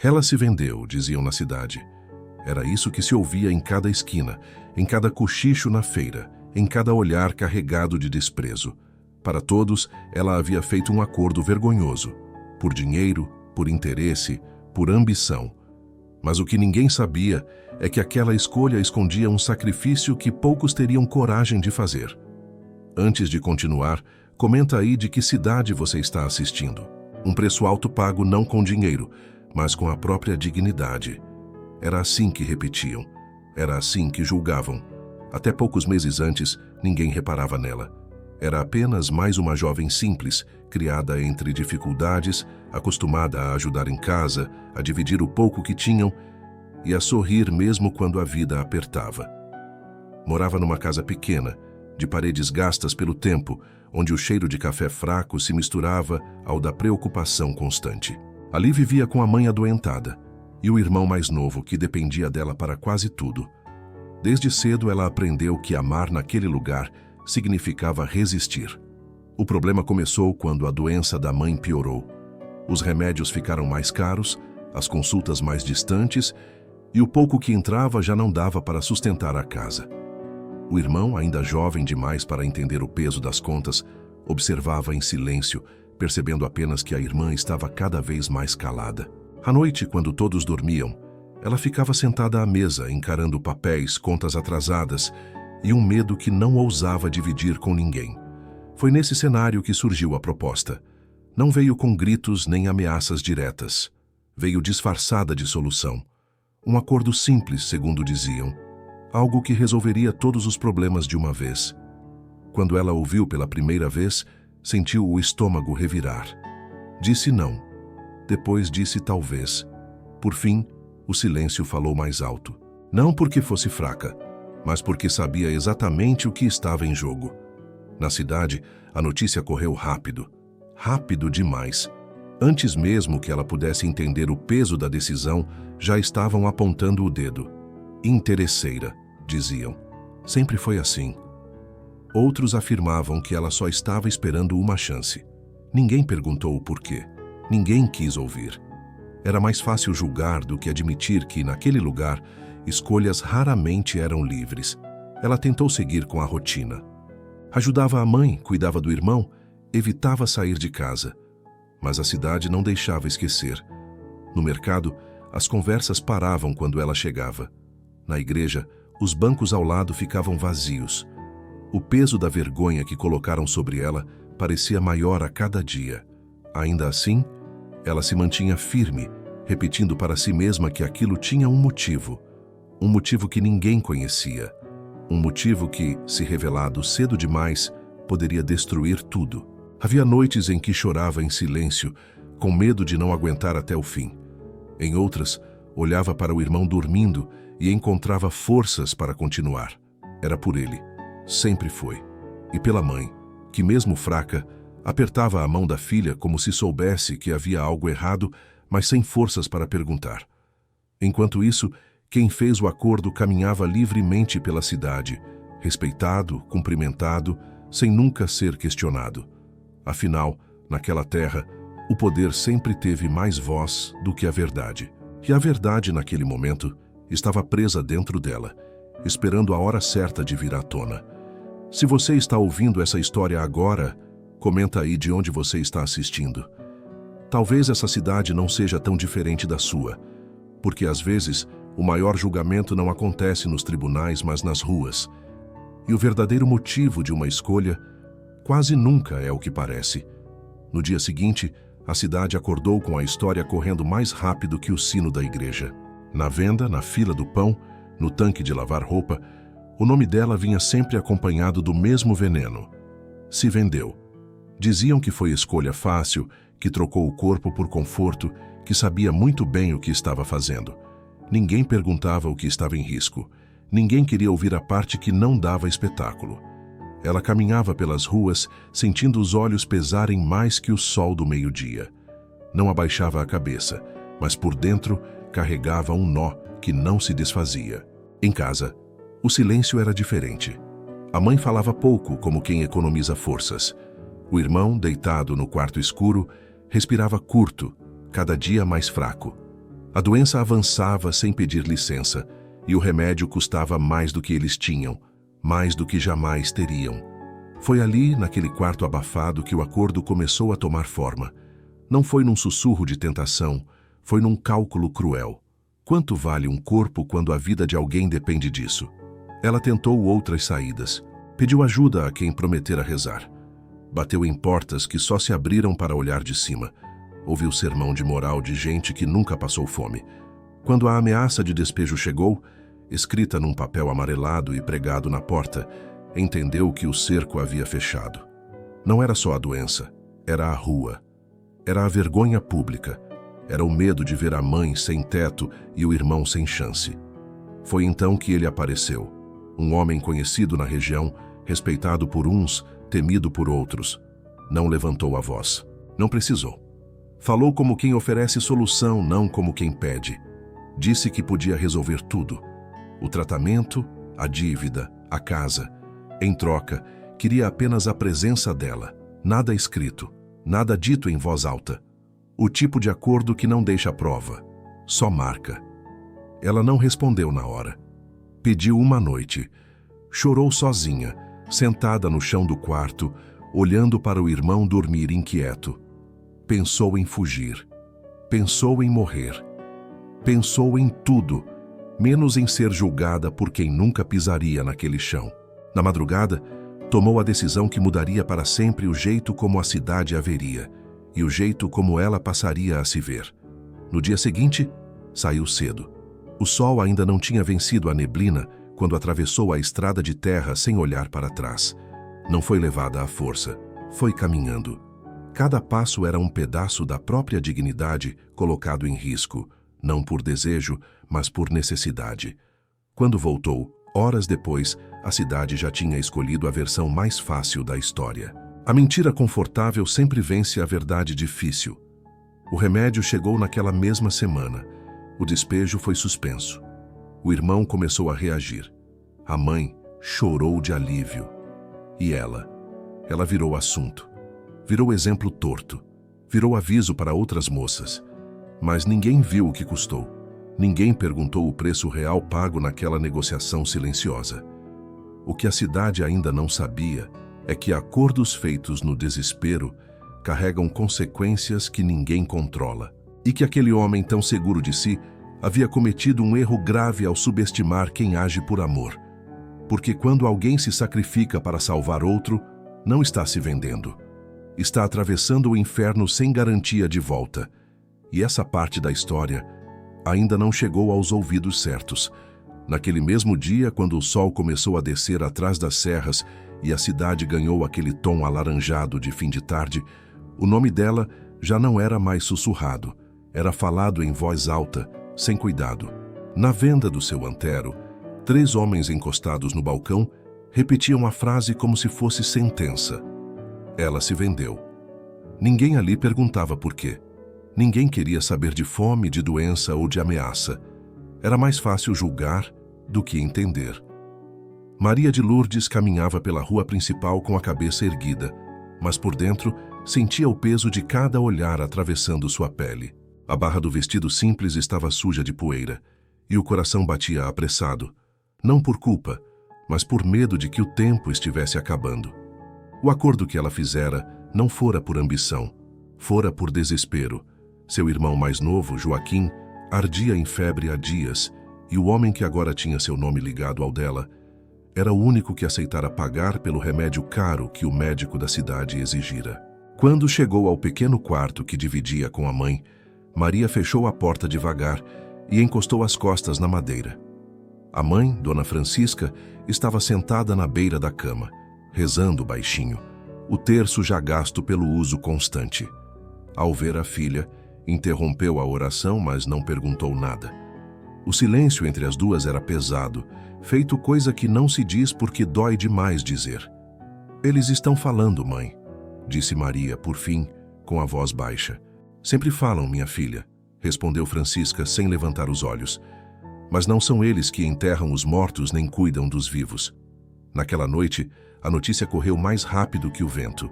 Ela se vendeu, diziam na cidade. Era isso que se ouvia em cada esquina, em cada cochicho na feira, em cada olhar carregado de desprezo. Para todos, ela havia feito um acordo vergonhoso. Por dinheiro, por interesse, por ambição. Mas o que ninguém sabia é que aquela escolha escondia um sacrifício que poucos teriam coragem de fazer. Antes de continuar, comenta aí de que cidade você está assistindo. Um preço alto pago não com dinheiro, mas com a própria dignidade. Era assim que repetiam. Era assim que julgavam. Até poucos meses antes, ninguém reparava nela. Era apenas mais uma jovem simples, criada entre dificuldades, acostumada a ajudar em casa, a dividir o pouco que tinham e a sorrir mesmo quando a vida apertava. Morava numa casa pequena, de paredes gastas pelo tempo, onde o cheiro de café fraco se misturava ao da preocupação constante. Ali vivia com a mãe adoentada e o irmão mais novo que dependia dela para quase tudo. Desde cedo ela aprendeu que amar naquele lugar significava resistir. O problema começou quando a doença da mãe piorou. Os remédios ficaram mais caros, as consultas mais distantes e o pouco que entrava já não dava para sustentar a casa. O irmão, ainda jovem demais para entender o peso das contas, observava em silêncio, percebendo apenas que a irmã estava cada vez mais calada. À noite, quando todos dormiam, ela ficava sentada à mesa, encarando papéis, contas atrasadas e um medo que não ousava dividir com ninguém. Foi nesse cenário que surgiu a proposta. Não veio com gritos nem ameaças diretas. Veio disfarçada de solução. Um acordo simples, segundo diziam. Algo que resolveria todos os problemas de uma vez. Quando ela ouviu pela primeira vez, sentiu o estômago revirar. Disse não. Depois disse talvez. Por fim, o silêncio falou mais alto. Não porque fosse fraca, mas porque sabia exatamente o que estava em jogo. Na cidade, a notícia correu rápido. Rápido demais. Antes mesmo que ela pudesse entender o peso da decisão, já estavam apontando o dedo. Interesseira, diziam. Sempre foi assim. Outros afirmavam que ela só estava esperando uma chance. Ninguém perguntou o porquê. Ninguém quis ouvir. Era mais fácil julgar do que admitir que, naquele lugar, escolhas raramente eram livres. Ela tentou seguir com a rotina. Ajudava a mãe, cuidava do irmão, evitava sair de casa. Mas a cidade não deixava esquecer. No mercado, as conversas paravam quando ela chegava. Na igreja, os bancos ao lado ficavam vazios. O peso da vergonha que colocaram sobre ela parecia maior a cada dia. Ainda assim, ela se mantinha firme, repetindo para si mesma que aquilo tinha um motivo que ninguém conhecia, um motivo que, se revelado cedo demais, poderia destruir tudo. Havia noites em que chorava em silêncio, com medo de não aguentar até o fim. Em outras, olhava para o irmão dormindo e encontrava forças para continuar. Era por ele, sempre foi. E pela mãe, que mesmo fraca, apertava a mão da filha como se soubesse que havia algo errado, mas sem forças para perguntar. Enquanto isso, quem fez o acordo caminhava livremente pela cidade, respeitado, cumprimentado, sem nunca ser questionado. Afinal, naquela terra, o poder sempre teve mais voz do que a verdade. E a verdade, naquele momento, estava presa dentro dela, esperando a hora certa de vir à tona. Se você está ouvindo essa história agora, comenta aí de onde você está assistindo. Talvez essa cidade não seja tão diferente da sua, porque às vezes o maior julgamento não acontece nos tribunais, mas nas ruas. E o verdadeiro motivo de uma escolha quase nunca é o que parece. No dia seguinte, a cidade acordou com a história correndo mais rápido que o sino da igreja. Na venda, na fila do pão, no tanque de lavar roupa, o nome dela vinha sempre acompanhado do mesmo veneno. Se vendeu. Diziam que foi escolha fácil, que trocou o corpo por conforto, que sabia muito bem o que estava fazendo. Ninguém perguntava o que estava em risco. Ninguém queria ouvir a parte que não dava espetáculo. Ela caminhava pelas ruas, sentindo os olhos pesarem mais que o sol do meio-dia. Não abaixava a cabeça, mas por dentro carregava um nó que não se desfazia. Em casa, o silêncio era diferente. A mãe falava pouco, como quem economiza forças. O irmão, deitado no quarto escuro, respirava curto, cada dia mais fraco. A doença avançava sem pedir licença, e o remédio custava mais do que eles tinham, mais do que jamais teriam. Foi ali, naquele quarto abafado, que o acordo começou a tomar forma. Não foi num sussurro de tentação, foi num cálculo cruel. Quanto vale um corpo quando a vida de alguém depende disso? Ela tentou outras saídas. Pediu ajuda a quem prometera rezar. Bateu em portas que só se abriram para olhar de cima. Ouviu sermão de moral de gente que nunca passou fome. Quando a ameaça de despejo chegou, escrita num papel amarelado e pregado na porta, entendeu que o cerco havia fechado. Não era só a doença, era a rua. Era a vergonha pública. Era o medo de ver a mãe sem teto e o irmão sem chance. Foi então que ele apareceu. Um homem conhecido na região, respeitado por uns, temido por outros. Não levantou a voz. Não precisou. Falou como quem oferece solução, não como quem pede. Disse que podia resolver tudo. O tratamento, a dívida, a casa. Em troca, queria apenas a presença dela. Nada escrito, nada dito em voz alta. O tipo de acordo que não deixa prova, só marca. Ela não respondeu na hora. Pediu uma noite. Chorou sozinha, sentada no chão do quarto, olhando para o irmão dormir inquieto. Pensou em fugir. Pensou em morrer. Pensou em tudo, menos em ser julgada por quem nunca pisaria naquele chão. Na madrugada, tomou a decisão que mudaria para sempre o jeito como a cidade a veria e o jeito como ela passaria a se ver. No dia seguinte, saiu cedo. O sol ainda não tinha vencido a neblina quando atravessou a estrada de terra sem olhar para trás. Não foi levada à força, foi caminhando. Cada passo era um pedaço da própria dignidade colocado em risco, não por desejo, mas por necessidade. Quando voltou, horas depois, a cidade já tinha escolhido a versão mais fácil da história. A mentira confortável sempre vence a verdade difícil. O remédio chegou naquela mesma semana. O despejo foi suspenso. O irmão começou a reagir. A mãe chorou de alívio. E ela? Ela virou assunto. Virou exemplo torto. Virou aviso para outras moças. Mas ninguém viu o que custou. Ninguém perguntou o preço real pago naquela negociação silenciosa. O que a cidade ainda não sabia é que acordos feitos no desespero carregam consequências que ninguém controla. E que aquele homem tão seguro de si havia cometido um erro grave ao subestimar quem age por amor. Porque quando alguém se sacrifica para salvar outro, não está se vendendo. Está atravessando o inferno sem garantia de volta. E essa parte da história ainda não chegou aos ouvidos certos. Naquele mesmo dia, quando o sol começou a descer atrás das serras e a cidade ganhou aquele tom alaranjado de fim de tarde, o nome dela já não era mais sussurrado, era falado em voz alta, sem cuidado. Na venda do seu antero, 3 homens encostados no balcão repetiam a frase como se fosse sentença. Ela se vendeu. Ninguém ali perguntava por quê. Ninguém queria saber de fome, de doença ou de ameaça. Era mais fácil julgar do que entender. Maria de Lourdes caminhava pela rua principal com a cabeça erguida, mas por dentro sentia o peso de cada olhar atravessando sua pele. A barra do vestido simples estava suja de poeira, e o coração batia apressado, não por culpa, mas por medo de que o tempo estivesse acabando. O acordo que ela fizera não fora por ambição, fora por desespero. Seu irmão mais novo, Joaquim, ardia em febre há dias, e o homem que agora tinha seu nome ligado ao dela era o único que aceitara pagar pelo remédio caro que o médico da cidade exigira. Quando chegou ao pequeno quarto que dividia com a mãe, Maria fechou a porta devagar e encostou as costas na madeira. A mãe, Dona Francisca, estava sentada na beira da cama, rezando baixinho, o terço já gasto pelo uso constante. Ao ver a filha, interrompeu a oração, mas não perguntou nada. O silêncio entre as duas era pesado, feito coisa que não se diz porque dói demais dizer. Eles estão falando, mãe, disse Maria, por fim, com a voz baixa. Sempre falam, minha filha, respondeu Francisca sem levantar os olhos. Mas não são eles que enterram os mortos nem cuidam dos vivos. Naquela noite, a notícia correu mais rápido que o vento.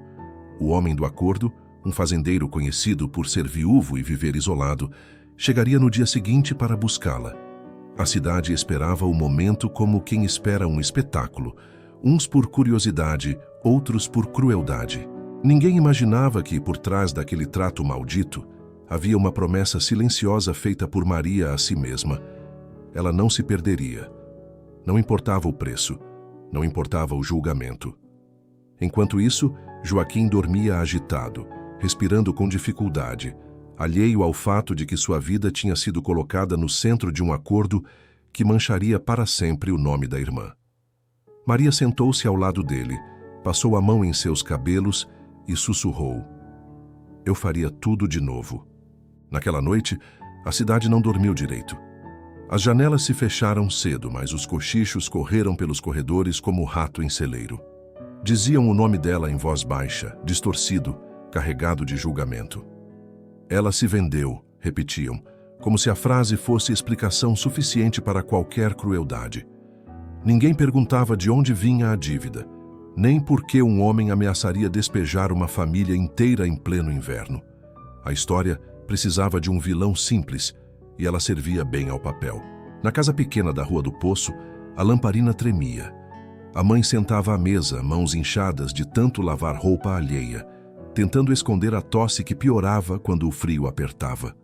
O homem do acordo, um fazendeiro conhecido por ser viúvo e viver isolado, chegaria no dia seguinte para buscá-la. A cidade esperava o momento como quem espera um espetáculo, uns por curiosidade, outros por crueldade. Ninguém imaginava que, por trás daquele trato maldito, havia uma promessa silenciosa feita por Maria a si mesma. Ela não se perderia. Não importava o preço, não importava o julgamento. Enquanto isso, Joaquim dormia agitado, respirando com dificuldade, alheio ao fato de que sua vida tinha sido colocada no centro de um acordo que mancharia para sempre o nome da irmã. Maria sentou-se ao lado dele, passou a mão em seus cabelos e sussurrou: "Eu faria tudo de novo." Naquela noite, a cidade não dormiu direito. As janelas se fecharam cedo, mas os cochichos correram pelos corredores como rato em celeiro. Diziam o nome dela em voz baixa, distorcido, carregado de julgamento. "Ela se vendeu", repetiam, como se a frase fosse explicação suficiente para qualquer crueldade. Ninguém perguntava de onde vinha a dívida, nem por que um homem ameaçaria despejar uma família inteira em pleno inverno. A história precisava de um vilão simples, e ela servia bem ao papel. Na casa pequena da Rua do Poço, a lamparina tremia. A mãe sentava à mesa, mãos inchadas de tanto lavar roupa alheia, tentando esconder a tosse que piorava quando o frio apertava.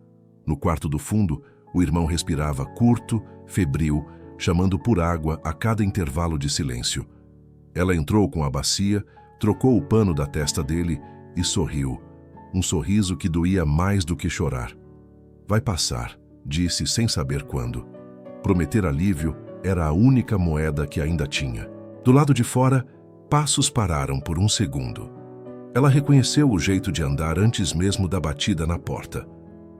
No quarto do fundo, o irmão respirava curto, febril, chamando por água a cada intervalo de silêncio. Ela entrou com a bacia, trocou o pano da testa dele e sorriu. Um sorriso que doía mais do que chorar. "Vai passar", disse sem saber quando. Prometer alívio era a única moeda que ainda tinha. Do lado de fora, passos pararam por um segundo. Ela reconheceu o jeito de andar antes mesmo da batida na porta.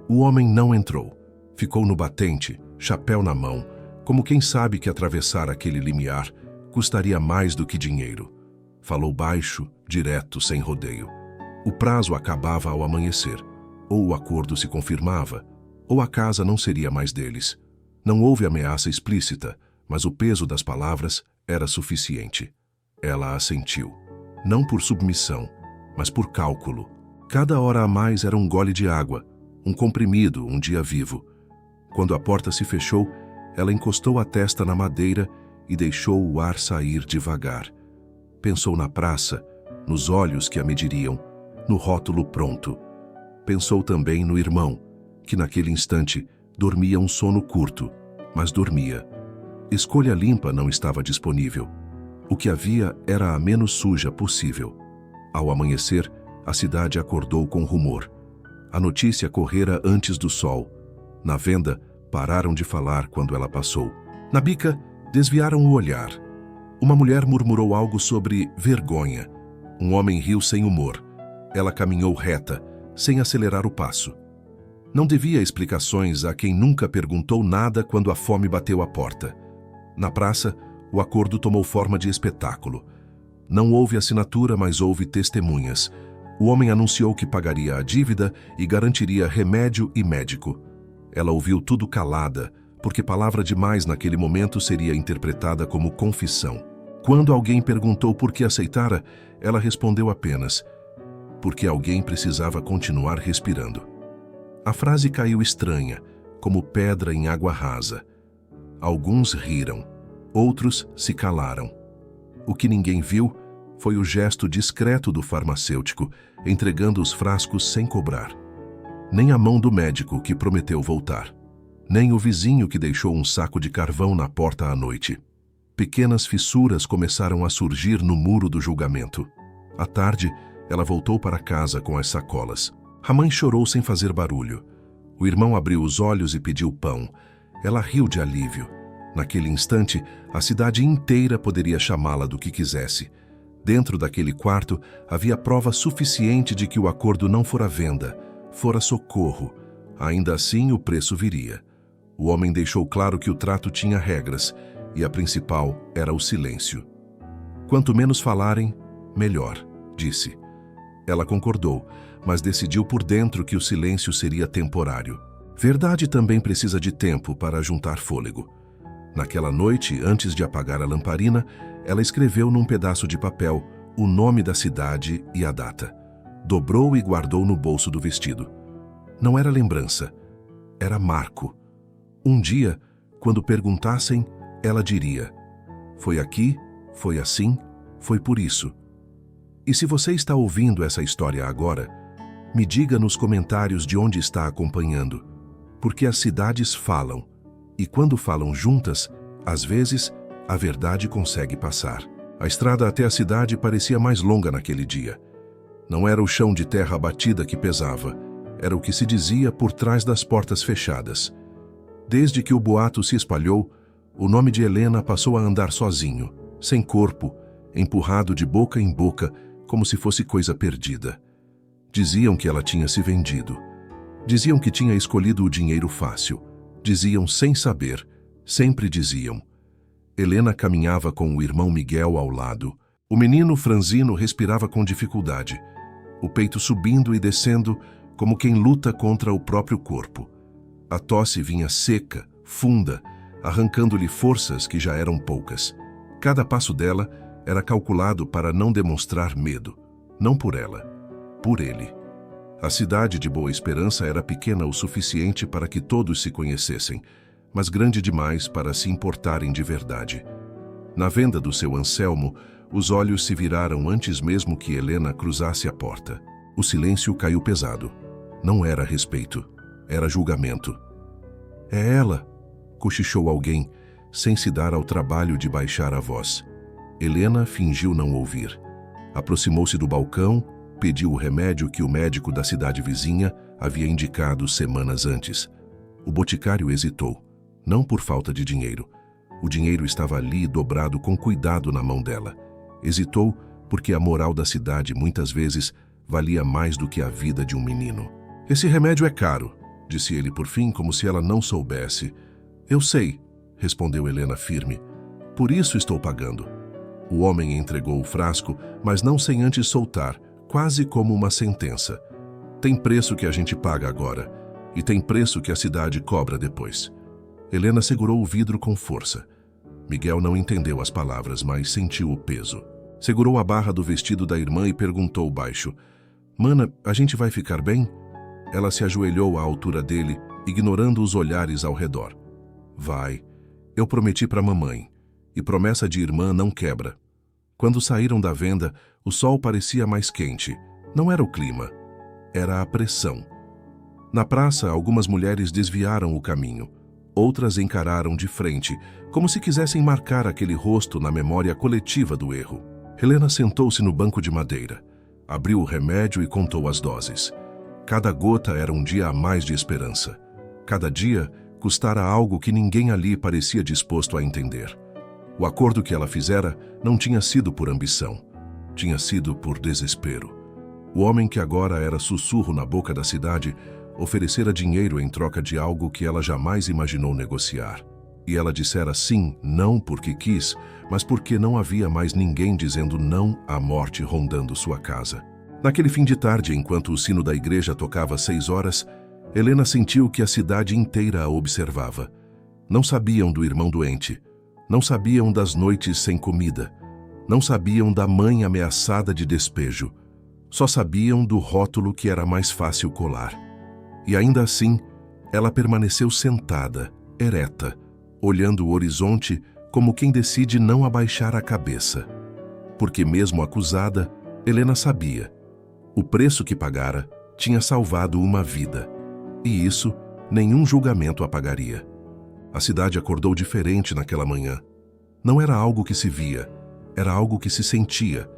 O homem não entrou. Ficou no batente, chapéu na mão, como quem sabe que atravessar aquele limiar custaria mais do que dinheiro. Falou baixo, direto, sem rodeio. O prazo acabava ao amanhecer. Ou o acordo se confirmava, ou a casa não seria mais deles. Não houve ameaça explícita, mas o peso das palavras era suficiente. Ela assentiu. Não por submissão, mas por cálculo. Cada hora a mais era um gole de água, um comprimido, um dia vivo. Quando a porta se fechou, ela encostou a testa na madeira e deixou o ar sair devagar. Pensou na praça, nos olhos que a mediriam, no rótulo pronto. Pensou também no irmão, que naquele instante dormia um sono curto, mas dormia. Escolha limpa não estava disponível. O que havia era a menos suja possível. Ao amanhecer, a cidade acordou com rumor. A notícia correra antes do sol. Na venda, pararam de falar quando ela passou. Na bica, desviaram o olhar. Uma mulher murmurou algo sobre vergonha. Um homem riu sem humor. Ela caminhou reta, sem acelerar o passo. Não devia explicações a quem nunca perguntou nada quando a fome bateu à porta. Na praça, o acordo tomou forma de espetáculo. Não houve assinatura, mas houve testemunhas. O homem anunciou que pagaria a dívida e garantiria remédio e médico. Ela ouviu tudo calada, porque palavra demais naquele momento seria interpretada como confissão. Quando alguém perguntou por que aceitara, ela respondeu apenas: porque alguém precisava continuar respirando. A frase caiu estranha, como pedra em água rasa. Alguns riram, outros se calaram. O que ninguém viu foi o gesto discreto do farmacêutico, entregando os frascos sem cobrar. Nem a mão do médico que prometeu voltar. Nem o vizinho que deixou um saco de carvão na porta à noite. Pequenas fissuras começaram a surgir no muro do julgamento. À tarde, ela voltou para casa com as sacolas. A mãe chorou sem fazer barulho. O irmão abriu os olhos e pediu pão. Ela riu de alívio. Naquele instante, a cidade inteira poderia chamá-la do que quisesse. Dentro daquele quarto, havia prova suficiente de que o acordo não fora venda, fora socorro. Ainda assim, o preço viria. O homem deixou claro que o trato tinha regras, e a principal era o silêncio. Quanto menos falarem, melhor, disse. Ela concordou, mas decidiu por dentro que o silêncio seria temporário. Verdade também precisa de tempo para juntar fôlego. Naquela noite, antes de apagar a lamparina, ela escreveu num pedaço de papel o nome da cidade e a data. Dobrou e guardou no bolso do vestido. Não era lembrança. era Marco. Um dia, quando perguntassem, ela diria: foi aqui, foi assim, foi por isso. E se você está ouvindo essa história agora, me diga nos comentários de onde está acompanhando, porque as cidades falam, e quando falam juntas, às vezes, a verdade consegue passar. A estrada até a cidade parecia mais longa naquele dia. Não era o chão de terra batida que pesava, era o que se dizia por trás das portas fechadas. Desde que o boato se espalhou, o nome de Helena passou a andar sozinho, sem corpo, empurrado de boca em boca, como se fosse coisa perdida. Diziam que ela tinha se vendido. Diziam que tinha escolhido o dinheiro fácil. Diziam sem saber, sempre diziam. Helena caminhava com o irmão Miguel ao lado. O menino franzino respirava com dificuldade, o peito subindo e descendo como quem luta contra o próprio corpo. A tosse vinha seca, funda, arrancando-lhe forças que já eram poucas. Cada passo dela era calculado para não demonstrar medo, não por ela, por ele. A cidade de Boa Esperança era pequena o suficiente para que todos se conhecessem, mas grande demais para se importarem de verdade. Na venda do seu Anselmo, os olhos se viraram antes mesmo que Helena cruzasse a porta. O silêncio caiu pesado. Não era respeito, era julgamento. É ela, cochichou alguém, sem se dar ao trabalho de baixar a voz. Helena fingiu não ouvir. Aproximou-se do balcão, pediu o remédio que o médico da cidade vizinha havia indicado semanas antes. O boticário hesitou, não por falta de dinheiro. O dinheiro estava ali dobrado com cuidado na mão dela. Hesitou porque a moral da cidade muitas vezes valia mais do que a vida de um menino. Esse remédio é caro, disse ele por fim, como se ela não soubesse. Eu sei, respondeu Helena firme. Por isso estou pagando. O homem entregou o frasco, mas não sem antes soltar, quase como uma sentença. Tem preço que a gente paga agora, e tem preço que a cidade cobra depois. Helena segurou o vidro com força. Miguel não entendeu as palavras, mas sentiu o peso. Segurou a barra do vestido da irmã e perguntou baixo: Mana, a gente vai ficar bem? Ela se ajoelhou à altura dele, ignorando os olhares ao redor. Vai. Eu prometi para mamãe. E promessa de irmã não quebra. Quando saíram da venda, o sol parecia mais quente. Não era o clima, era a pressão. Na praça, algumas mulheres desviaram o caminho. Outras encararam de frente, como se quisessem marcar aquele rosto na memória coletiva do erro. Helena sentou-se no banco de madeira, abriu o remédio e contou as doses. Cada gota era um dia a mais de esperança. Cada dia custara algo que ninguém ali parecia disposto a entender. O acordo que ela fizera não tinha sido por ambição, tinha sido por desespero. O homem que agora era sussurro na boca da cidade oferecera dinheiro em troca de algo que ela jamais imaginou negociar. E ela dissera sim, não porque quis, mas porque não havia mais ninguém dizendo não à morte rondando sua casa. Naquele fim de tarde, enquanto o sino da igreja tocava 6 horas, Helena sentiu que a cidade inteira a observava. Não sabiam do irmão doente, não sabiam das noites sem comida, não sabiam da mãe ameaçada de despejo, só sabiam do rótulo que era mais fácil colar. E ainda assim, ela permaneceu sentada, ereta, olhando o horizonte como quem decide não abaixar a cabeça. Porque mesmo acusada, Helena sabia. O preço que pagara tinha salvado uma vida. E isso, nenhum julgamento apagaria. A cidade acordou diferente naquela manhã. Não era algo que se via, era algo que se sentia.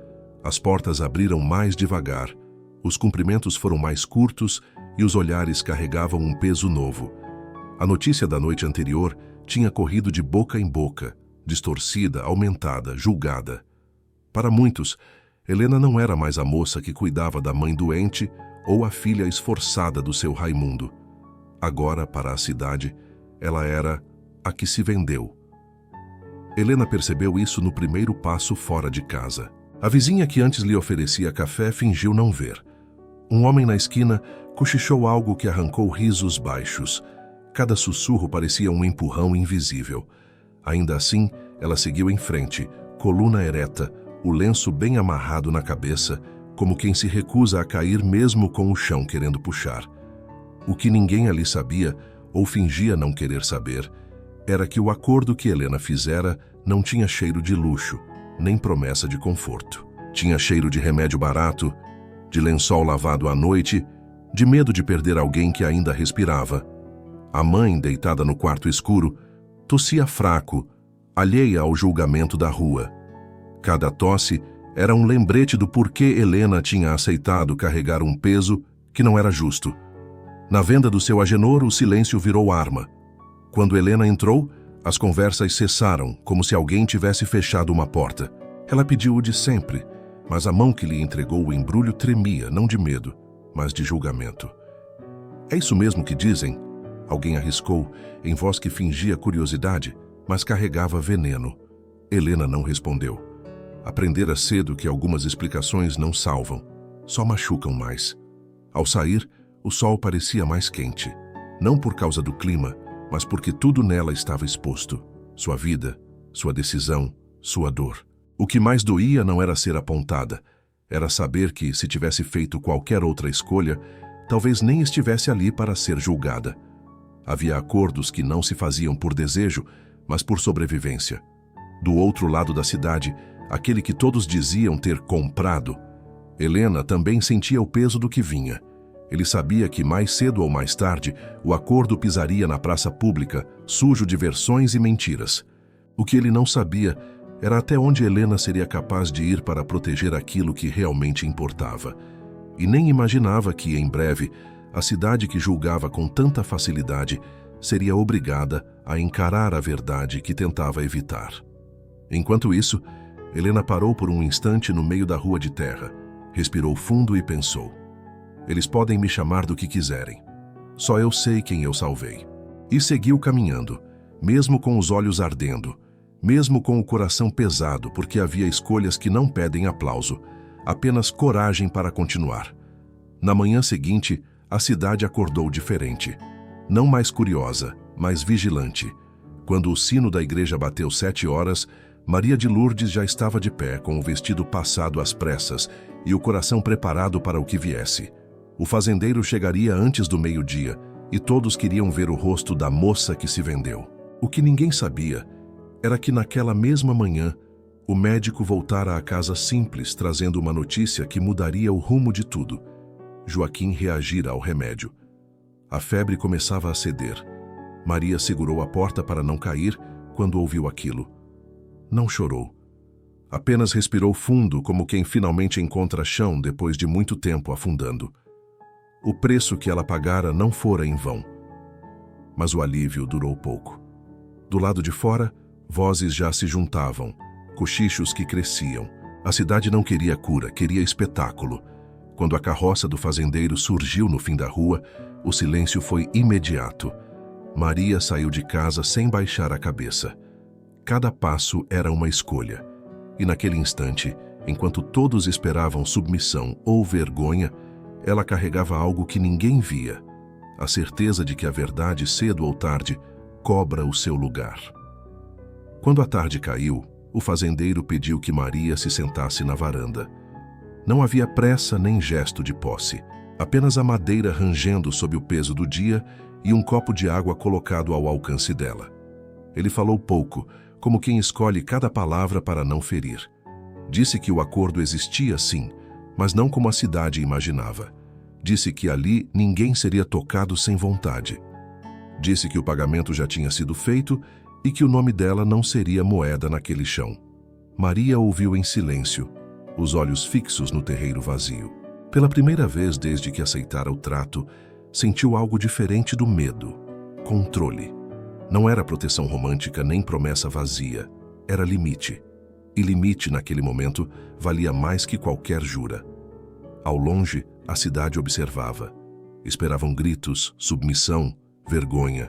As portas abriram mais devagar, os cumprimentos foram mais curtos e os olhares carregavam um peso novo. A notícia da noite anterior tinha corrido de boca em boca, distorcida, aumentada, julgada. Para muitos, Helena não era mais a moça que cuidava da mãe doente ou a filha esforçada do seu Raimundo. Agora, para a cidade, ela era a que se vendeu. Helena percebeu isso no primeiro passo fora de casa. A vizinha que antes lhe oferecia café fingiu não ver. Um homem na esquina cochichou algo que arrancou risos baixos. Cada sussurro parecia um empurrão invisível. Ainda assim, ela seguiu em frente, coluna ereta, o lenço bem amarrado na cabeça, como quem se recusa a cair mesmo com o chão querendo puxar. O que ninguém ali sabia, ou fingia não querer saber, era que o acordo que Helena fizera não tinha cheiro de luxo, nem promessa de conforto. Tinha cheiro de remédio barato, de lençol lavado à noite, de medo de perder alguém que ainda respirava. A mãe, deitada no quarto escuro, tossia fraco, alheia ao julgamento da rua. Cada tosse era um lembrete do porquê Helena tinha aceitado carregar um peso que não era justo. Na venda do seu Agenor, o silêncio virou arma. Quando Helena entrou, as conversas cessaram, como se alguém tivesse fechado uma porta. Ela pediu o de sempre, mas a mão que lhe entregou o embrulho tremia, não de medo, mas de julgamento. É isso mesmo que dizem? Alguém arriscou, em voz que fingia curiosidade, mas carregava veneno. Helena não respondeu. Aprendera cedo que algumas explicações não salvam, só machucam mais. Ao sair, o sol parecia mais quente, não por causa do clima, mas porque tudo nela estava exposto. Sua vida, sua decisão, sua dor. O que mais doía não era ser apontada, era saber que, se tivesse feito qualquer outra escolha, talvez nem estivesse ali para ser julgada. Havia acordos que não se faziam por desejo, mas por sobrevivência. Do outro lado da cidade, aquele que todos diziam ter comprado, Helena também sentia o peso do que vinha. Ele sabia que mais cedo ou mais tarde o acordo pisaria na praça pública, sujo de versões e mentiras. O que ele não sabia era até onde Helena seria capaz de ir para proteger aquilo que realmente importava. E nem imaginava que, em breve, a cidade que julgava com tanta facilidade seria obrigada a encarar a verdade que tentava evitar. Enquanto isso, Helena parou por um instante no meio da rua de terra, respirou fundo e pensou: eles podem me chamar do que quiserem. Só eu sei quem eu salvei. E seguiu caminhando, mesmo com os olhos ardendo, mesmo com o coração pesado, porque havia escolhas que não pedem aplauso, apenas coragem para continuar. Na manhã seguinte, a cidade acordou diferente. Não mais curiosa, mas vigilante. Quando o sino da igreja bateu 7 horas, Maria de Lourdes já estava de pé, com o vestido passado às pressas e o coração preparado para o que viesse. O fazendeiro chegaria antes do meio-dia e todos queriam ver o rosto da moça que se vendeu. O que ninguém sabia era que naquela mesma manhã o médico voltara à casa simples, trazendo uma notícia que mudaria o rumo de tudo. Joaquim reagira ao remédio. A febre começava a ceder. Maria segurou a porta para não cair quando ouviu aquilo. Não chorou. Apenas respirou fundo, como quem finalmente encontra chão depois de muito tempo afundando. O preço que ela pagara não fora em vão. Mas o alívio durou pouco. Do lado de fora, vozes já se juntavam, cochichos que cresciam. A cidade não queria cura, queria espetáculo. Quando a carroça do fazendeiro surgiu no fim da rua, o silêncio foi imediato. Maria saiu de casa sem baixar a cabeça. Cada passo era uma escolha. E naquele instante, enquanto todos esperavam submissão ou vergonha, ela carregava algo que ninguém via, a certeza de que a verdade, cedo ou tarde, cobra o seu lugar. Quando a tarde caiu, o fazendeiro pediu que Maria se sentasse na varanda. Não havia pressa nem gesto de posse, apenas a madeira rangendo sob o peso do dia e um copo de água colocado ao alcance dela. Ele falou pouco, como quem escolhe cada palavra para não ferir. Disse que o acordo existia sim, mas não como a cidade imaginava. Disse que ali ninguém seria tocado sem vontade. Disse que o pagamento já tinha sido feito e que o nome dela não seria moeda naquele chão. Maria ouviu em silêncio, os olhos fixos no terreiro vazio. Pela primeira vez desde que aceitara o trato, sentiu algo diferente do medo: controle. Não era proteção romântica nem promessa vazia, era limite. E limite, naquele momento, valia mais que qualquer jura. Ao longe, a cidade observava. Esperavam gritos, submissão, vergonha.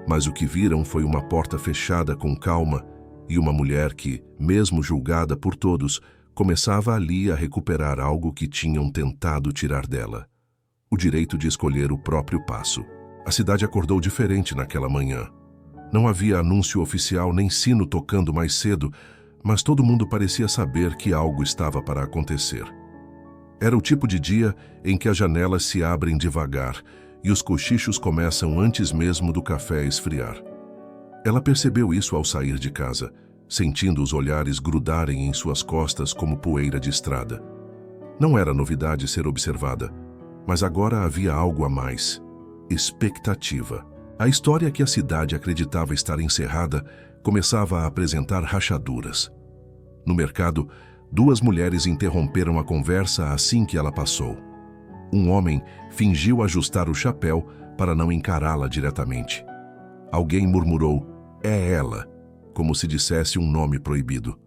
Mas o que viram foi uma porta fechada com calma e uma mulher que, mesmo julgada por todos, começava ali a recuperar algo que tinham tentado tirar dela: o direito de escolher o próprio passo. A cidade acordou diferente naquela manhã. Não havia anúncio oficial nem sino tocando mais cedo, mas todo mundo parecia saber que algo estava para acontecer. Era o tipo de dia em que as janelas se abrem devagar e os cochichos começam antes mesmo do café esfriar. Ela percebeu isso ao sair de casa, sentindo os olhares grudarem em suas costas como poeira de estrada. Não era novidade ser observada, mas agora havia algo a mais: expectativa. A história que a cidade acreditava estar encerrada começava a apresentar rachaduras. No mercado, duas mulheres interromperam a conversa assim que ela passou. Um homem fingiu ajustar o chapéu para não encará-la diretamente. Alguém murmurou: "É ela", como se dissesse um nome proibido.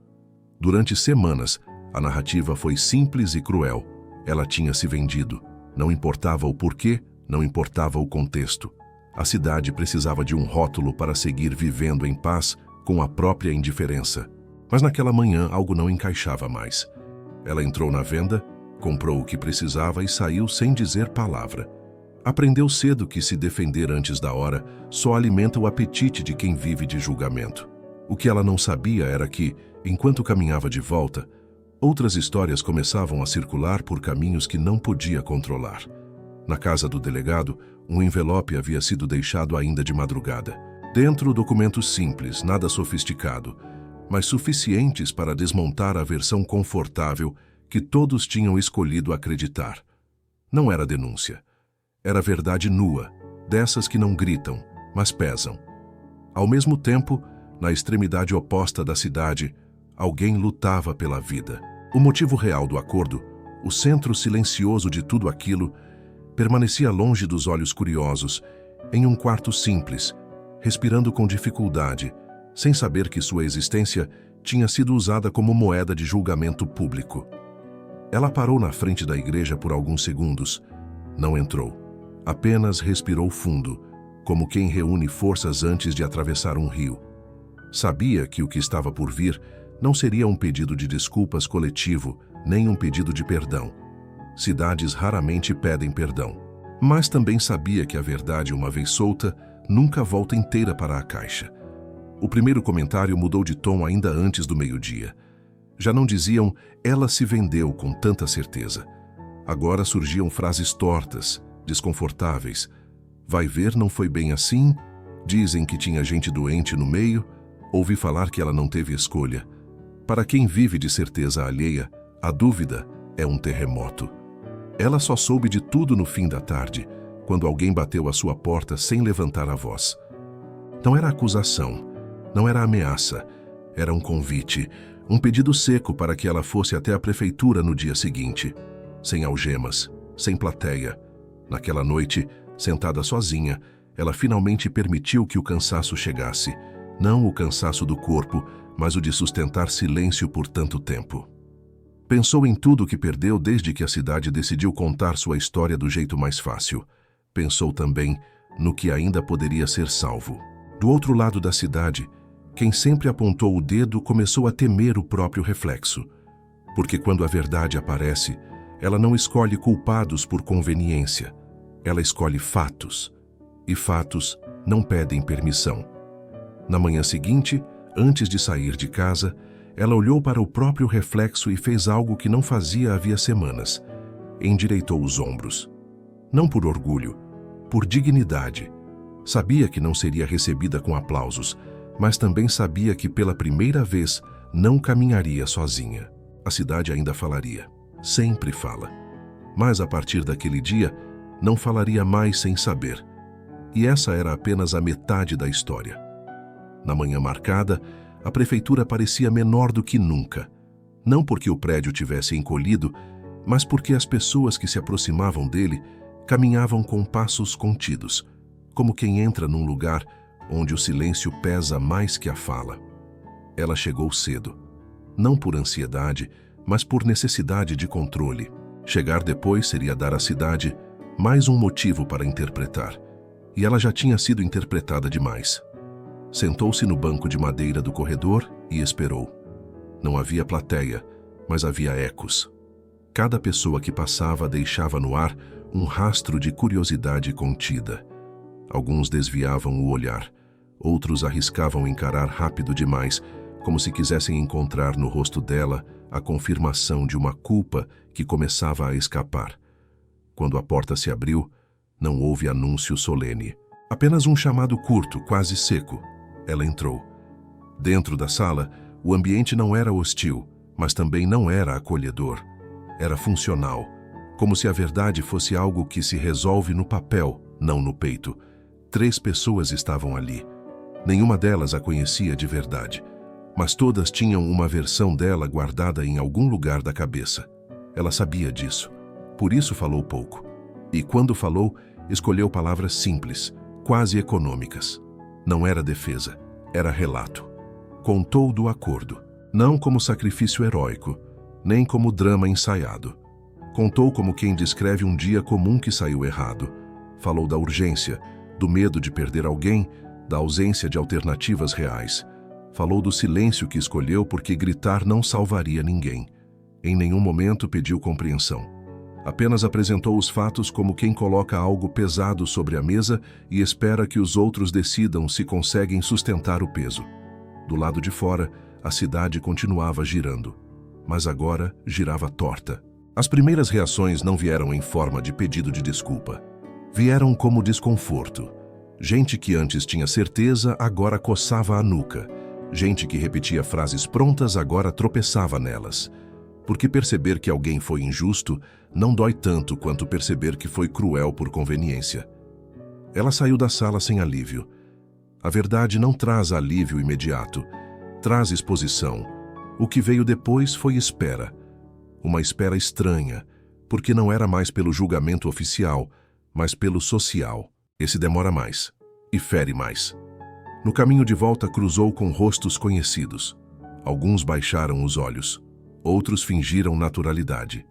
Durante semanas, a narrativa foi simples e cruel. Ela tinha se vendido. Não importava o porquê, não importava o contexto. A cidade precisava de um rótulo para seguir vivendo em paz com a própria indiferença. Mas naquela manhã algo não encaixava mais. Ela entrou na venda, comprou o que precisava e saiu sem dizer palavra. Aprendeu cedo que se defender antes da hora só alimenta o apetite de quem vive de julgamento. O que ela não sabia era que, enquanto caminhava de volta, outras histórias começavam a circular por caminhos que não podia controlar. Na casa do delegado, um envelope havia sido deixado ainda de madrugada. Dentro, documentos simples, nada sofisticado, mas suficientes para desmontar a versão confortável que todos tinham escolhido acreditar. Não era denúncia. Era verdade nua, dessas que não gritam, mas pesam. Ao mesmo tempo, na extremidade oposta da cidade, alguém lutava pela vida. O motivo real do acordo, o centro silencioso de tudo aquilo, permanecia longe dos olhos curiosos, em um quarto simples, respirando com dificuldade, sem saber que sua existência tinha sido usada como moeda de julgamento público. Ela parou na frente da igreja por alguns segundos. Não entrou. Apenas respirou fundo, como quem reúne forças antes de atravessar um rio. Sabia que o que estava por vir não seria um pedido de desculpas coletivo, nem um pedido de perdão. Cidades raramente pedem perdão. Mas também sabia que a verdade, uma vez solta, nunca volta inteira para a caixa. O primeiro comentário mudou de tom ainda antes do meio-dia. Já não diziam "ela se vendeu" com tanta certeza. Agora surgiam frases tortas, desconfortáveis. "Vai ver, não foi bem assim", "dizem que tinha gente doente no meio", "ouvi falar que ela não teve escolha". Para quem vive de certeza alheia, a dúvida é um terremoto. Ela só soube de tudo no fim da tarde, quando alguém bateu à sua porta sem levantar a voz. Não era acusação, não era ameaça, era um convite, um pedido seco para que ela fosse até a prefeitura no dia seguinte. Sem algemas, sem plateia. Naquela noite, sentada sozinha, ela finalmente permitiu que o cansaço chegasse. Não o cansaço do corpo, mas o de sustentar silêncio por tanto tempo. Pensou em tudo que perdeu desde que a cidade decidiu contar sua história do jeito mais fácil. Pensou também no que ainda poderia ser salvo. Do outro lado da cidade, quem sempre apontou o dedo começou a temer o próprio reflexo. Porque quando a verdade aparece, ela não escolhe culpados por conveniência. Ela escolhe fatos. E fatos não pedem permissão. Na manhã seguinte, antes de sair de casa, ela olhou para o próprio reflexo e fez algo que não fazia havia semanas. Endireitou os ombros. Não por orgulho, por dignidade. Sabia que não seria recebida com aplausos, mas também sabia que pela primeira vez não caminharia sozinha. A cidade ainda falaria. Sempre fala. Mas a partir daquele dia, não falaria mais sem saber. E essa era apenas a metade da história. Na manhã marcada, a prefeitura parecia menor do que nunca. Não porque o prédio tivesse encolhido, mas porque as pessoas que se aproximavam dele caminhavam com passos contidos, como quem entra num lugar onde o silêncio pesa mais que a fala. Ela chegou cedo, não por ansiedade, mas por necessidade de controle. Chegar depois seria dar à cidade mais um motivo para interpretar, e ela já tinha sido interpretada demais. Sentou-se no banco de madeira do corredor e esperou. Não havia plateia, mas havia ecos. Cada pessoa que passava deixava no ar um rastro de curiosidade contida. Alguns desviavam o olhar, outros arriscavam encarar rápido demais, como se quisessem encontrar no rosto dela a confirmação de uma culpa que começava a escapar. Quando a porta se abriu, Não houve anúncio solene. Apenas um chamado curto, quase seco. Ela entrou. Dentro da sala, o ambiente não era hostil, mas também não era acolhedor. Era funcional, como se a verdade fosse algo que se resolve no papel, não no peito. 3 pessoas estavam ali. Nenhuma delas a conhecia de verdade, mas todas tinham uma versão dela guardada em algum lugar da cabeça. Ela sabia disso, por isso falou pouco. E quando falou, escolheu palavras simples, quase econômicas. Não era defesa, era relato. Contou do acordo, não como sacrifício heróico, nem como drama ensaiado. Contou como quem descreve um dia comum que saiu errado. Falou da urgência, do medo de perder alguém, da ausência de alternativas reais. Falou do silêncio que escolheu porque gritar não salvaria ninguém. Em nenhum momento pediu compreensão. Apenas apresentou os fatos como quem coloca algo pesado sobre a mesa e espera que os outros decidam se conseguem sustentar o peso. Do lado de fora, a cidade continuava girando, mas agora girava torta. As primeiras reações não vieram em forma de pedido de desculpa. Vieram como desconforto. Gente que antes tinha certeza, agora coçava a nuca. Gente que repetia frases prontas, agora tropeçava nelas. Porque perceber que alguém foi injusto não dói tanto quanto perceber que foi cruel por conveniência. Ela saiu da sala sem alívio. A verdade não traz alívio imediato, traz exposição. O que veio depois foi espera. Uma espera estranha, porque não era mais pelo julgamento oficial, mas pelo social. Esse demora mais e fere mais. No caminho de volta cruzou com rostos conhecidos. Alguns baixaram os olhos, outros fingiram naturalidade.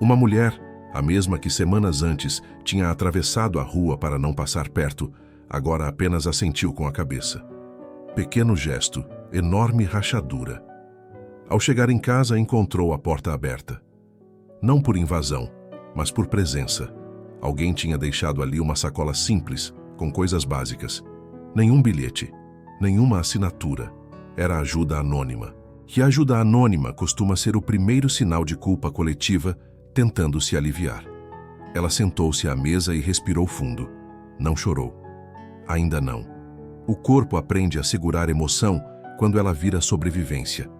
Uma mulher, a mesma que semanas antes tinha atravessado a rua para não passar perto, agora apenas assentiu com a cabeça. Pequeno gesto, enorme rachadura. Ao chegar em casa, encontrou a porta aberta. Não por invasão, mas por presença. Alguém tinha deixado ali uma sacola simples, com coisas básicas. Nenhum bilhete, nenhuma assinatura. Era ajuda anônima. Que a ajuda anônima costuma ser o primeiro sinal de culpa coletiva, tentando se aliviar. Ela sentou-se à mesa e respirou fundo. Não chorou. Ainda não. O corpo aprende a segurar emoção quando ela vira sobrevivência.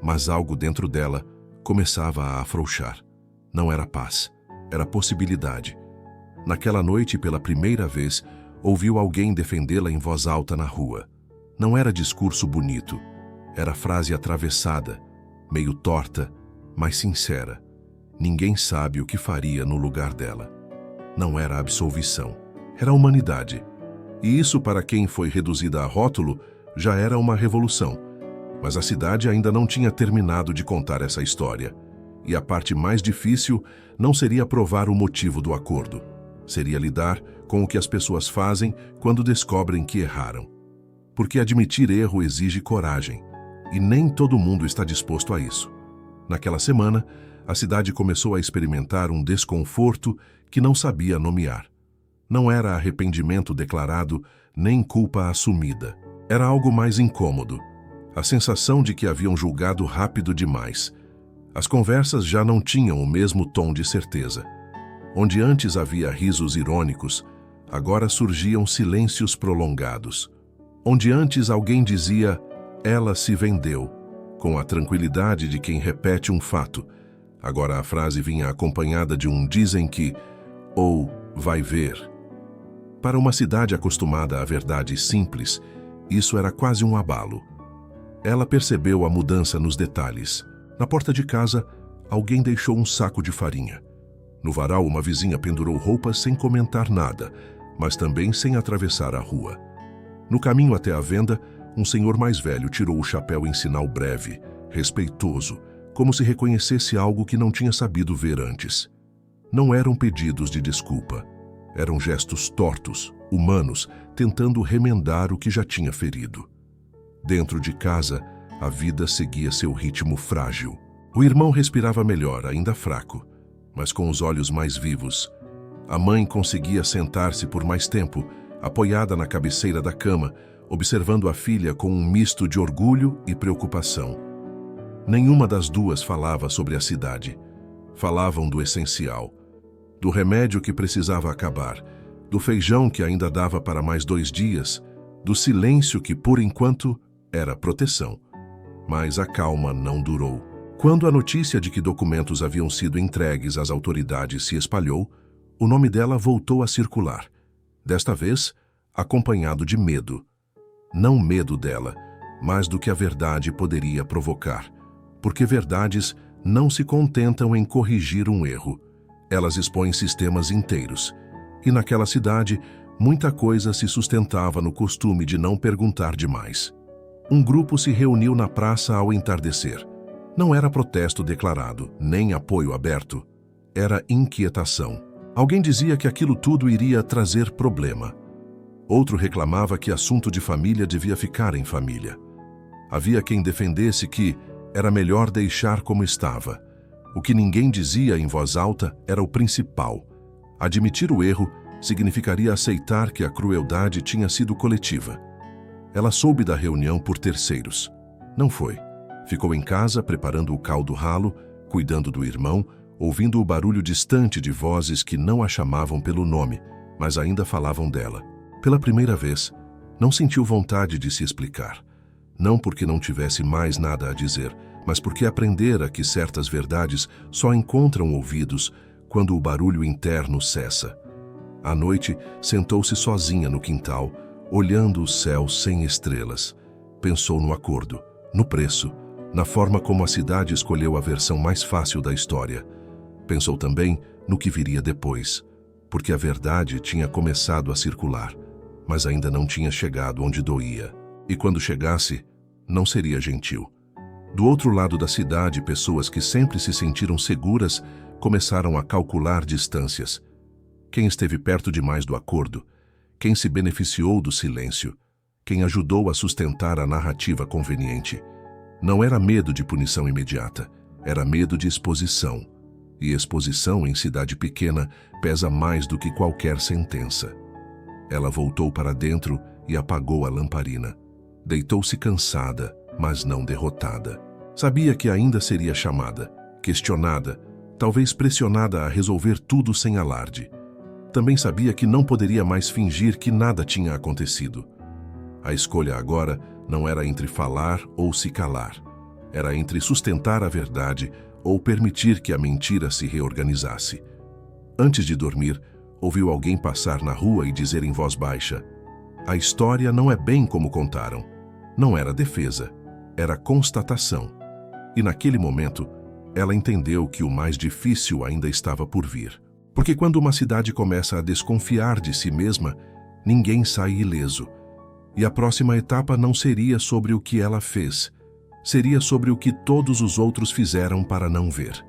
Mas algo dentro dela começava a afrouxar. Não era paz, era possibilidade. Naquela noite, pela primeira vez, ouviu alguém defendê-la em voz alta na rua. Não era discurso bonito, era frase atravessada, meio torta, mas sincera. Ninguém sabe o que faria no lugar dela. Não era absolvição, era humanidade. E isso, para quem foi reduzida a rótulo, já era uma revolução. Mas a cidade ainda não tinha terminado de contar essa história. E a parte mais difícil não seria provar o motivo do acordo. Seria lidar com o que as pessoas fazem quando descobrem que erraram. Porque admitir erro exige coragem. E nem todo mundo está disposto a isso. Naquela semana, a cidade começou a experimentar um desconforto que não sabia nomear. Não era arrependimento declarado, nem culpa assumida. Era algo mais incômodo. A sensação de que haviam julgado rápido demais. As conversas já não tinham o mesmo tom de certeza. Onde antes havia risos irônicos, agora surgiam silêncios prolongados. Onde antes alguém dizia, ela se vendeu, com a tranquilidade de quem repete um fato. Agora a frase vinha acompanhada de um dizem que, ou vai ver. Para uma cidade acostumada à verdade simples, isso era quase um abalo. Ela percebeu a mudança nos detalhes. Na porta de casa, alguém deixou um saco de farinha. No varal, uma vizinha pendurou roupas sem comentar nada, mas também sem atravessar a rua. No caminho até a venda, um senhor mais velho tirou o chapéu em sinal breve, respeitoso, como se reconhecesse algo que não tinha sabido ver antes. Não eram pedidos de desculpa. Eram gestos tortos, humanos, tentando remendar o que já tinha ferido. Dentro de casa, a vida seguia seu ritmo frágil. O irmão respirava melhor, ainda fraco, mas com os olhos mais vivos. A mãe conseguia sentar-se por mais tempo, apoiada na cabeceira da cama, observando a filha com um misto de orgulho e preocupação. Nenhuma das duas falava sobre a cidade. Falavam do essencial, do remédio que precisava acabar, do feijão que ainda dava para mais 2 dias, do silêncio que, por enquanto, era proteção. Mas a calma não durou. Quando a notícia de que documentos haviam sido entregues às autoridades se espalhou, o nome dela voltou a circular. Desta vez, acompanhado de medo. Não medo dela, mas do que a verdade poderia provocar. Porque verdades não se contentam em corrigir um erro. Elas expõem sistemas inteiros. E naquela cidade, muita coisa se sustentava no costume de não perguntar demais. Um grupo se reuniu na praça ao entardecer. Não era protesto declarado, nem apoio aberto. Era inquietação. Alguém dizia que aquilo tudo iria trazer problema. Outro reclamava que assunto de família devia ficar em família. Havia quem defendesse que era melhor deixar como estava. O que ninguém dizia em voz alta era o principal. Admitir o erro significaria aceitar que a crueldade tinha sido coletiva. Ela soube da reunião por terceiros. Não foi. Ficou em casa preparando o caldo ralo, cuidando do irmão, ouvindo o barulho distante de vozes que não a chamavam pelo nome, mas ainda falavam dela. Pela primeira vez, não sentiu vontade de se explicar. Não porque não tivesse mais nada a dizer, mas porque aprendera que certas verdades só encontram ouvidos quando o barulho interno cessa. À noite, sentou-se sozinha no quintal, olhando o céu sem estrelas. Pensou no acordo, no preço, na forma como a cidade escolheu a versão mais fácil da história. Pensou também no que viria depois, porque a verdade tinha começado a circular, mas ainda não tinha chegado onde doía. E quando chegasse, não seria gentil. Do outro lado da cidade, pessoas que sempre se sentiram seguras começaram a calcular distâncias. Quem esteve perto demais do acordo? Quem se beneficiou do silêncio? Quem ajudou a sustentar a narrativa conveniente? Não era medo de punição imediata, era medo de exposição. E exposição em cidade pequena pesa mais do que qualquer sentença. Ela voltou para dentro e apagou a lamparina. Deitou-se cansada, mas não derrotada. Sabia que ainda seria chamada, questionada, talvez pressionada a resolver tudo sem alarde. Também sabia que não poderia mais fingir que nada tinha acontecido. A escolha agora não era entre falar ou se calar. Era entre sustentar a verdade ou permitir que a mentira se reorganizasse. Antes de dormir, ouviu alguém passar na rua e dizer em voz baixa: "A história não é bem como contaram." Não era defesa, era constatação. E naquele momento, ela entendeu que o mais difícil ainda estava por vir. Porque quando uma cidade começa a desconfiar de si mesma, ninguém sai ileso. E a próxima etapa não seria sobre o que ela fez, seria sobre o que todos os outros fizeram para não ver.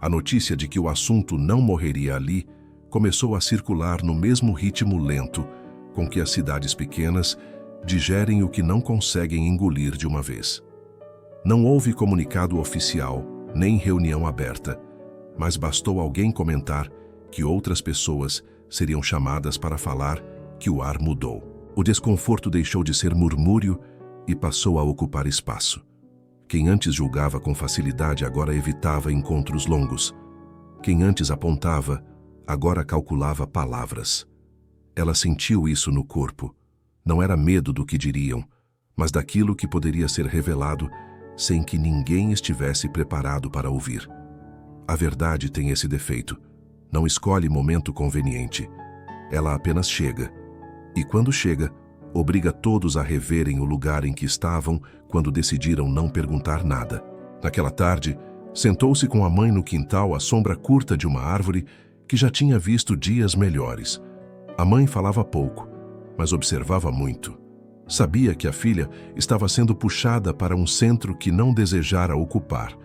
A notícia de que o assunto não morreria ali começou a circular no mesmo ritmo lento com que as cidades pequenas digerem o que não conseguem engolir de uma vez. Não houve comunicado oficial, nem reunião aberta, mas bastou alguém comentar que outras pessoas seriam chamadas para falar que o ar mudou. O desconforto deixou de ser murmúrio e passou a ocupar espaço. Quem antes julgava com facilidade agora evitava encontros longos. Quem antes apontava, agora calculava palavras. Ela sentiu isso no corpo. Não era medo do que diriam, mas daquilo que poderia ser revelado sem que ninguém estivesse preparado para ouvir. A verdade tem esse defeito. Não escolhe momento conveniente. Ela apenas chega. E quando chega, obriga todos a reverem o lugar em que estavam quando decidiram não perguntar nada. Naquela tarde, sentou-se com a mãe no quintal à sombra curta de uma árvore que já tinha visto dias melhores. A mãe falava pouco, mas observava muito. Sabia que a filha estava sendo puxada para um centro que não desejara ocupar.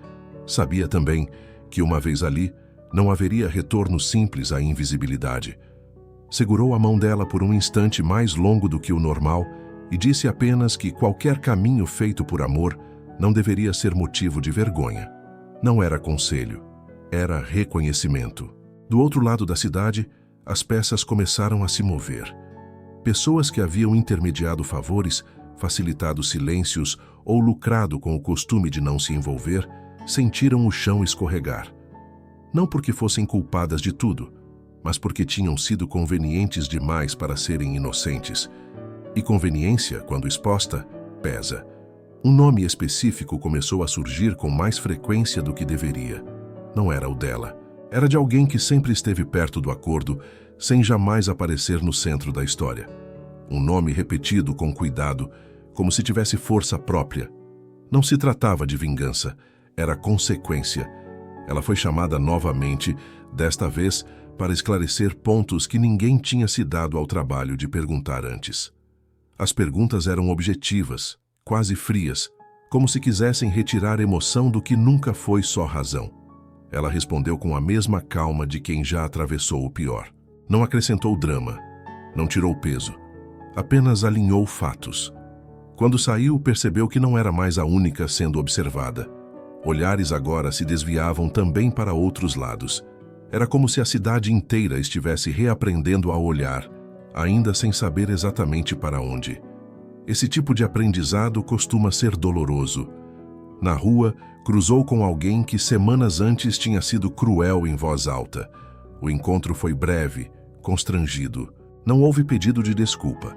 Sabia também que, uma vez ali, não haveria retorno simples à invisibilidade. Segurou a mão dela por um instante mais longo do que o normal e disse apenas que qualquer caminho feito por amor não deveria ser motivo de vergonha. Não era conselho, era reconhecimento. Do outro lado da cidade, as peças começaram a se mover. Pessoas que haviam intermediado favores, facilitado silêncios ou lucrado com o costume de não se envolver, sentiram o chão escorregar. Não porque fossem culpadas de tudo, mas porque tinham sido convenientes demais para serem inocentes. E conveniência, quando exposta, pesa. Um nome específico começou a surgir com mais frequência do que deveria. Não era o dela. Era de alguém que sempre esteve perto do acordo, sem jamais aparecer no centro da história. Um nome repetido com cuidado, como se tivesse força própria. Não se tratava de vingança, era consequência. Ela foi chamada novamente, desta vez para esclarecer pontos que ninguém tinha se dado ao trabalho de perguntar antes. As perguntas eram objetivas, quase frias, como se quisessem retirar emoção do que nunca foi só razão. Ela respondeu com a mesma calma de quem já atravessou o pior. Não acrescentou drama, não tirou peso, apenas alinhou fatos. Quando saiu, percebeu que não era mais a única sendo observada. Olhares agora se desviavam também para outros lados. Era como se a cidade inteira estivesse reaprendendo a olhar, ainda sem saber exatamente para onde. Esse tipo de aprendizado costuma ser doloroso. Na rua, cruzou com alguém que semanas antes tinha sido cruel em voz alta. O encontro foi breve, constrangido. Não houve pedido de desculpa.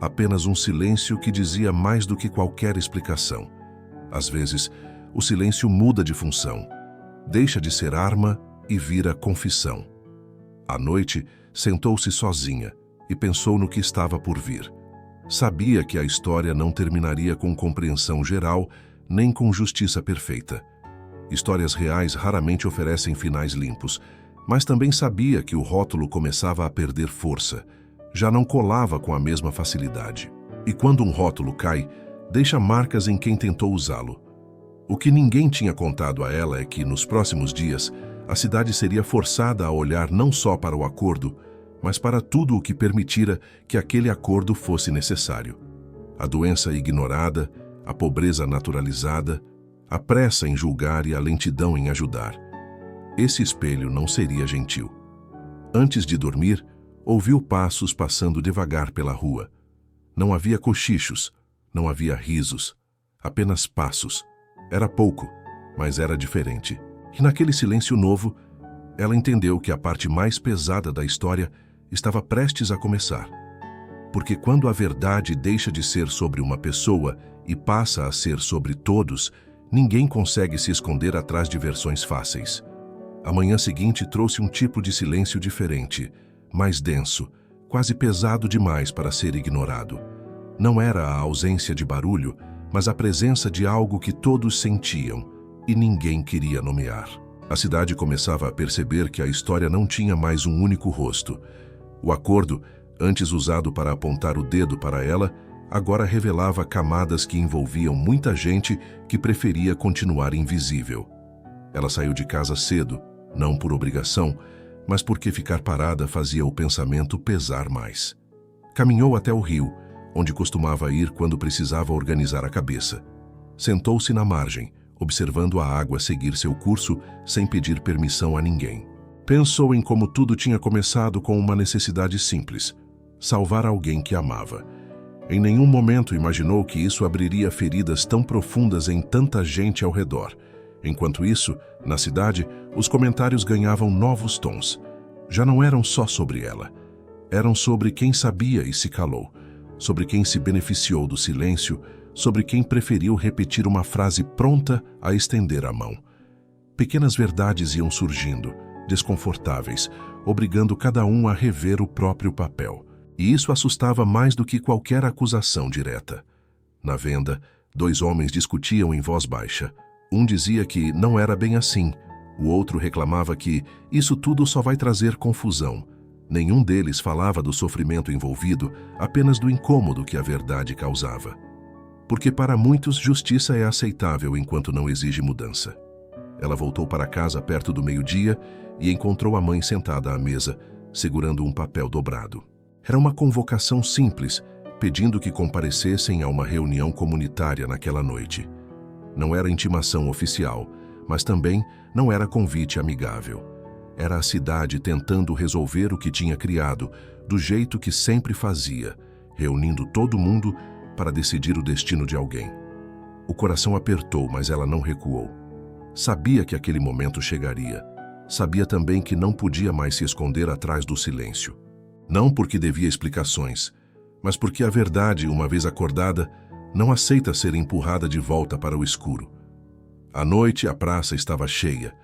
Apenas um silêncio que dizia mais do que qualquer explicação. Às vezes, o silêncio muda de função. Deixa de ser arma e vira confissão. À noite, sentou-se sozinha e pensou no que estava por vir. Sabia que a história não terminaria com compreensão geral, nem com justiça perfeita. Histórias reais raramente oferecem finais limpos, mas também sabia que o rótulo começava a perder força. Já não colava com a mesma facilidade. E quando um rótulo cai, deixa marcas em quem tentou usá-lo. O que ninguém tinha contado a ela é que, nos próximos dias, a cidade seria forçada a olhar não só para o acordo, mas para tudo o que permitira que aquele acordo fosse necessário. A doença ignorada, a pobreza naturalizada, a pressa em julgar e a lentidão em ajudar. Esse espelho não seria gentil. Antes de dormir, ouviu passos passando devagar pela rua. Não havia cochichos, não havia risos, apenas passos. Era pouco, mas era diferente. E naquele silêncio novo, ela entendeu que a parte mais pesada da história estava prestes a começar. Porque quando a verdade deixa de ser sobre uma pessoa e passa a ser sobre todos, ninguém consegue se esconder atrás de versões fáceis. A manhã seguinte trouxe um tipo de silêncio diferente, mais denso, quase pesado demais para ser ignorado. Não era a ausência de barulho, mas a presença de algo que todos sentiam e ninguém queria nomear. A cidade começava a perceber que a história não tinha mais um único rosto. O acordo, antes usado para apontar o dedo para ela, agora revelava camadas que envolviam muita gente que preferia continuar invisível. Ela saiu de casa cedo, não por obrigação, mas porque ficar parada fazia o pensamento pesar mais. Caminhou até o rio, onde costumava ir quando precisava organizar a cabeça. Sentou-se na margem, observando a água seguir seu curso sem pedir permissão a ninguém. Pensou em como tudo tinha começado com uma necessidade simples: salvar alguém que amava. Em nenhum momento imaginou que isso abriria feridas tão profundas em tanta gente ao redor. Enquanto isso, na cidade, os comentários ganhavam novos tons. Já não eram só sobre ela. Eram sobre quem sabia e se calou, sobre quem se beneficiou do silêncio, sobre quem preferiu repetir uma frase pronta a estender a mão. Pequenas verdades iam surgindo, desconfortáveis, obrigando cada um a rever o próprio papel. E isso assustava mais do que qualquer acusação direta. Na venda, 2 homens discutiam em voz baixa. Um dizia que não era bem assim. O outro reclamava que isso tudo só vai trazer confusão. Nenhum deles falava do sofrimento envolvido, apenas do incômodo que a verdade causava. Porque para muitos justiça é aceitável enquanto não exige mudança. Ela voltou para casa perto do meio-dia e encontrou a mãe sentada à mesa, segurando um papel dobrado. Era uma convocação simples, pedindo que comparecessem a uma reunião comunitária naquela noite. Não era intimação oficial, mas também não era convite amigável. Era a cidade tentando resolver o que tinha criado, do jeito que sempre fazia, reunindo todo mundo para decidir o destino de alguém. O coração apertou, mas ela não recuou. Sabia que aquele momento chegaria. sabia também que não podia mais se esconder atrás do silêncio. Não porque devia explicações, mas porque a verdade, uma vez acordada, não aceita ser empurrada de volta para o escuro. À noite, a praça estava cheia,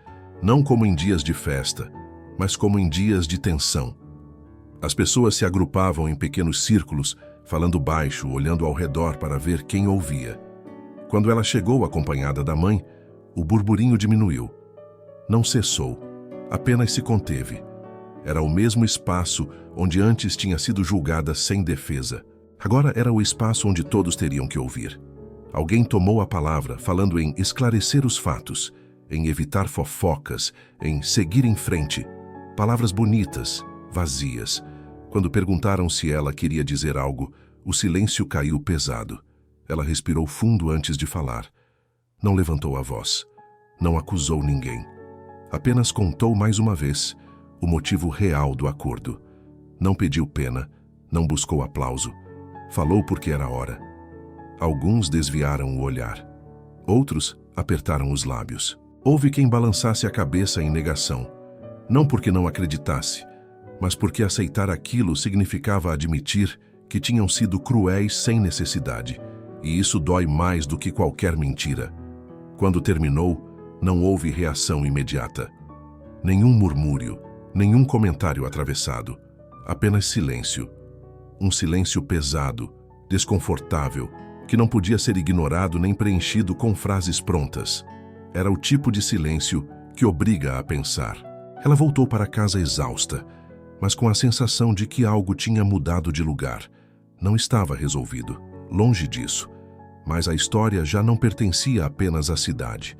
não como em dias de festa, mas como em dias de tensão. As pessoas se agrupavam em pequenos círculos, falando baixo, olhando ao redor para ver quem ouvia. Quando ela chegou acompanhada da mãe, o burburinho diminuiu. Não cessou, apenas se conteve. Era o mesmo espaço onde antes tinha sido julgada sem defesa. Agora era o espaço onde todos teriam que ouvir. Alguém tomou a palavra, falando em esclarecer os fatos, em evitar fofocas, em seguir em frente. Palavras bonitas, vazias. Quando perguntaram se ela queria dizer algo, o silêncio caiu pesado. Ela respirou fundo antes de falar. Não levantou a voz. Não acusou ninguém. Apenas contou mais uma vez o motivo real do acordo. Não pediu pena, não buscou aplauso. Falou porque era hora. Alguns desviaram o olhar. Outros apertaram os lábios. Houve quem balançasse a cabeça em negação. Não porque não acreditasse, mas porque aceitar aquilo significava admitir que tinham sido cruéis sem necessidade. E isso dói mais do que qualquer mentira. Quando terminou, não houve reação imediata. Nenhum murmúrio, nenhum comentário atravessado. Apenas silêncio. Um silêncio pesado, desconfortável, que não podia ser ignorado nem preenchido com frases prontas. Era o tipo de silêncio que obriga a pensar. Ela voltou para casa exausta, mas com a sensação de que algo tinha mudado de lugar. Não estava resolvido, longe disso. Mas a história já não pertencia apenas à cidade.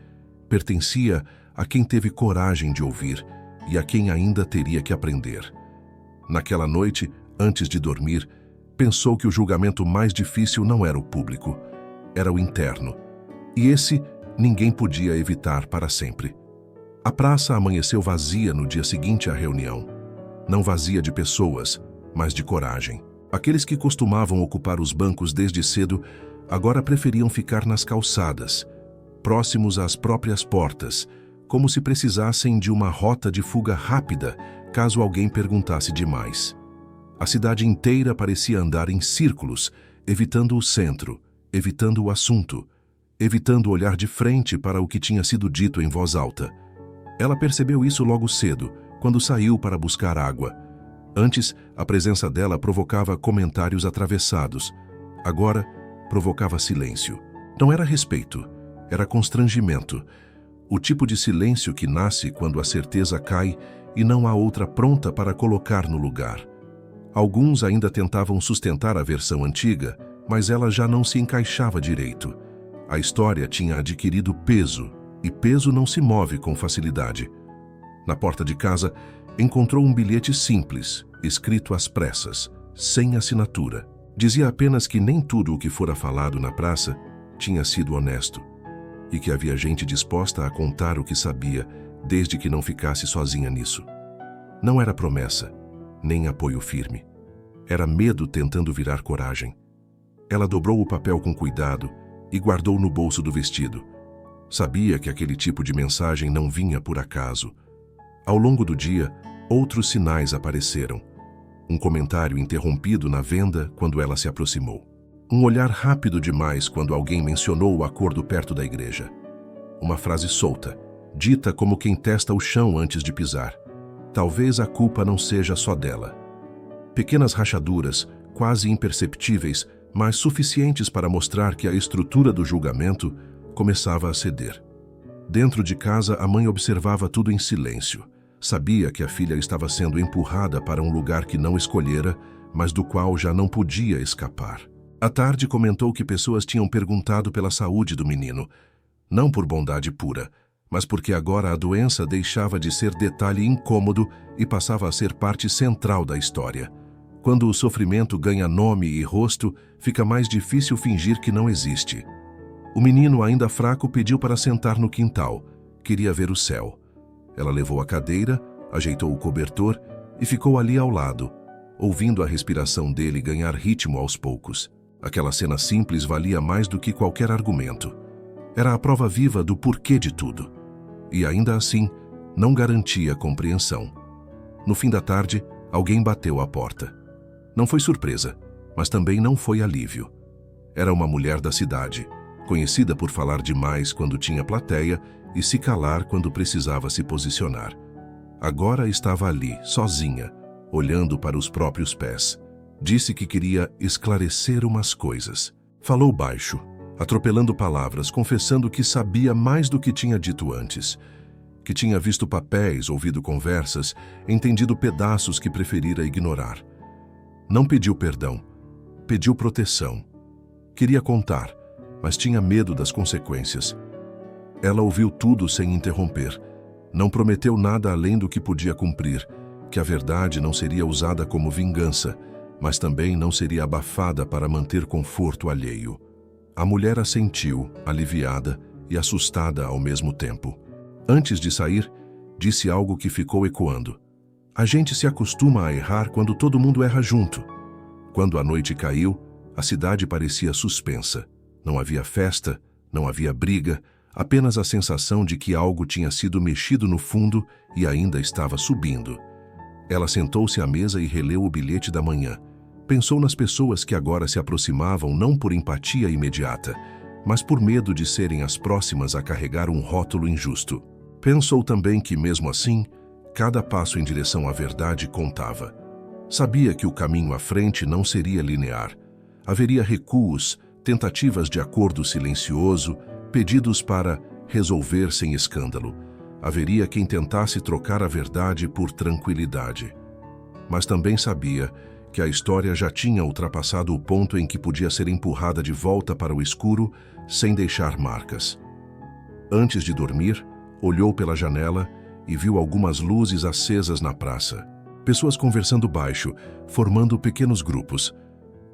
Pertencia a quem teve coragem de ouvir e a quem ainda teria que aprender. Naquela noite, antes de dormir, pensou que o julgamento mais difícil não era o público, era o interno. E esse ninguém podia evitar para sempre. A praça amanheceu vazia no dia seguinte à reunião. Não vazia de pessoas, mas de coragem. Aqueles que costumavam ocupar os bancos desde cedo agora preferiam ficar nas calçadas, próximos às próprias portas, como se precisassem de uma rota de fuga rápida, caso alguém perguntasse demais. A cidade inteira parecia andar em círculos, evitando o centro, evitando o assunto, evitando olhar de frente para o que tinha sido dito em voz alta. Ela percebeu isso logo cedo, quando saiu para buscar água. Antes, a presença dela provocava comentários atravessados. Agora, provocava silêncio. Não era respeito, era constrangimento. O tipo de silêncio que nasce quando a certeza cai e não há outra pronta para colocar no lugar. Alguns ainda tentavam sustentar a versão antiga, mas ela já não se encaixava direito. A história tinha adquirido peso, e peso não se move com facilidade. Na porta de casa, encontrou um bilhete simples, escrito às pressas, sem assinatura. Dizia apenas que nem tudo o que fora falado na praça tinha sido honesto, e que havia gente disposta a contar o que sabia, desde que não ficasse sozinha nisso. Não era promessa, nem apoio firme. Era medo tentando virar coragem. Ela dobrou o papel com cuidado e guardou no bolso do vestido. Sabia que aquele tipo de mensagem não vinha por acaso. Ao longo do dia, outros sinais apareceram. Um comentário interrompido na venda quando ela se aproximou. Um olhar rápido demais quando alguém mencionou o acordo perto da igreja. Uma frase solta, dita como quem testa o chão antes de pisar. Talvez a culpa não seja só dela. Pequenas rachaduras, quase imperceptíveis, mas suficientes para mostrar que a estrutura do julgamento começava a ceder. Dentro de casa, a mãe observava tudo em silêncio. Sabia que a filha estava sendo empurrada para um lugar que não escolhera, mas do qual já não podia escapar. À tarde, comentou que pessoas tinham perguntado pela saúde do menino, não por bondade pura, mas porque agora a doença deixava de ser detalhe incômodo e passava a ser parte central da história. Quando o sofrimento ganha nome e rosto, fica mais difícil fingir que não existe. O menino, ainda fraco, pediu para sentar no quintal. Queria ver o céu. Ela levou a cadeira, ajeitou o cobertor e ficou ali ao lado, ouvindo a respiração dele ganhar ritmo aos poucos. Aquela cena simples valia mais do que qualquer argumento. Era a prova viva do porquê de tudo. E ainda assim, não garantia compreensão. No fim da tarde, alguém bateu à porta. Não foi surpresa, mas também não foi alívio. Era uma mulher da cidade, conhecida por falar demais quando tinha plateia e se calar quando precisava se posicionar. Agora estava ali, sozinha, olhando para os próprios pés. Disse que queria esclarecer umas coisas. Falou baixo, atropelando palavras, confessando que sabia mais do que tinha dito antes, que tinha visto papéis, ouvido conversas, entendido pedaços que preferira ignorar. Não pediu perdão, pediu proteção. Queria contar, mas tinha medo das consequências. Ela ouviu tudo sem interromper. Não prometeu nada além do que podia cumprir, que a verdade não seria usada como vingança, mas também não seria abafada para manter conforto alheio. A mulher assentiu, aliviada e assustada ao mesmo tempo. Antes de sair, disse algo que ficou ecoando. A gente se acostuma a errar quando todo mundo erra junto. Quando a noite caiu, a cidade parecia suspensa. Não havia festa, não havia briga, apenas a sensação de que algo tinha sido mexido no fundo e ainda estava subindo. Ela sentou-se à mesa e releu o bilhete da manhã. Pensou nas pessoas que agora se aproximavam não por empatia imediata, mas por medo de serem as próximas a carregar um rótulo injusto. Pensou também que, mesmo assim, cada passo em direção à verdade contava. Sabia que o caminho à frente não seria linear. Haveria recuos, tentativas de acordo silencioso, pedidos para resolver sem escândalo. Haveria quem tentasse trocar a verdade por tranquilidade. Mas também sabia que a história já tinha ultrapassado o ponto em que podia ser empurrada de volta para o escuro sem deixar marcas. Antes de dormir, olhou pela janela e viu algumas luzes acesas na praça. Pessoas conversando baixo, formando pequenos grupos.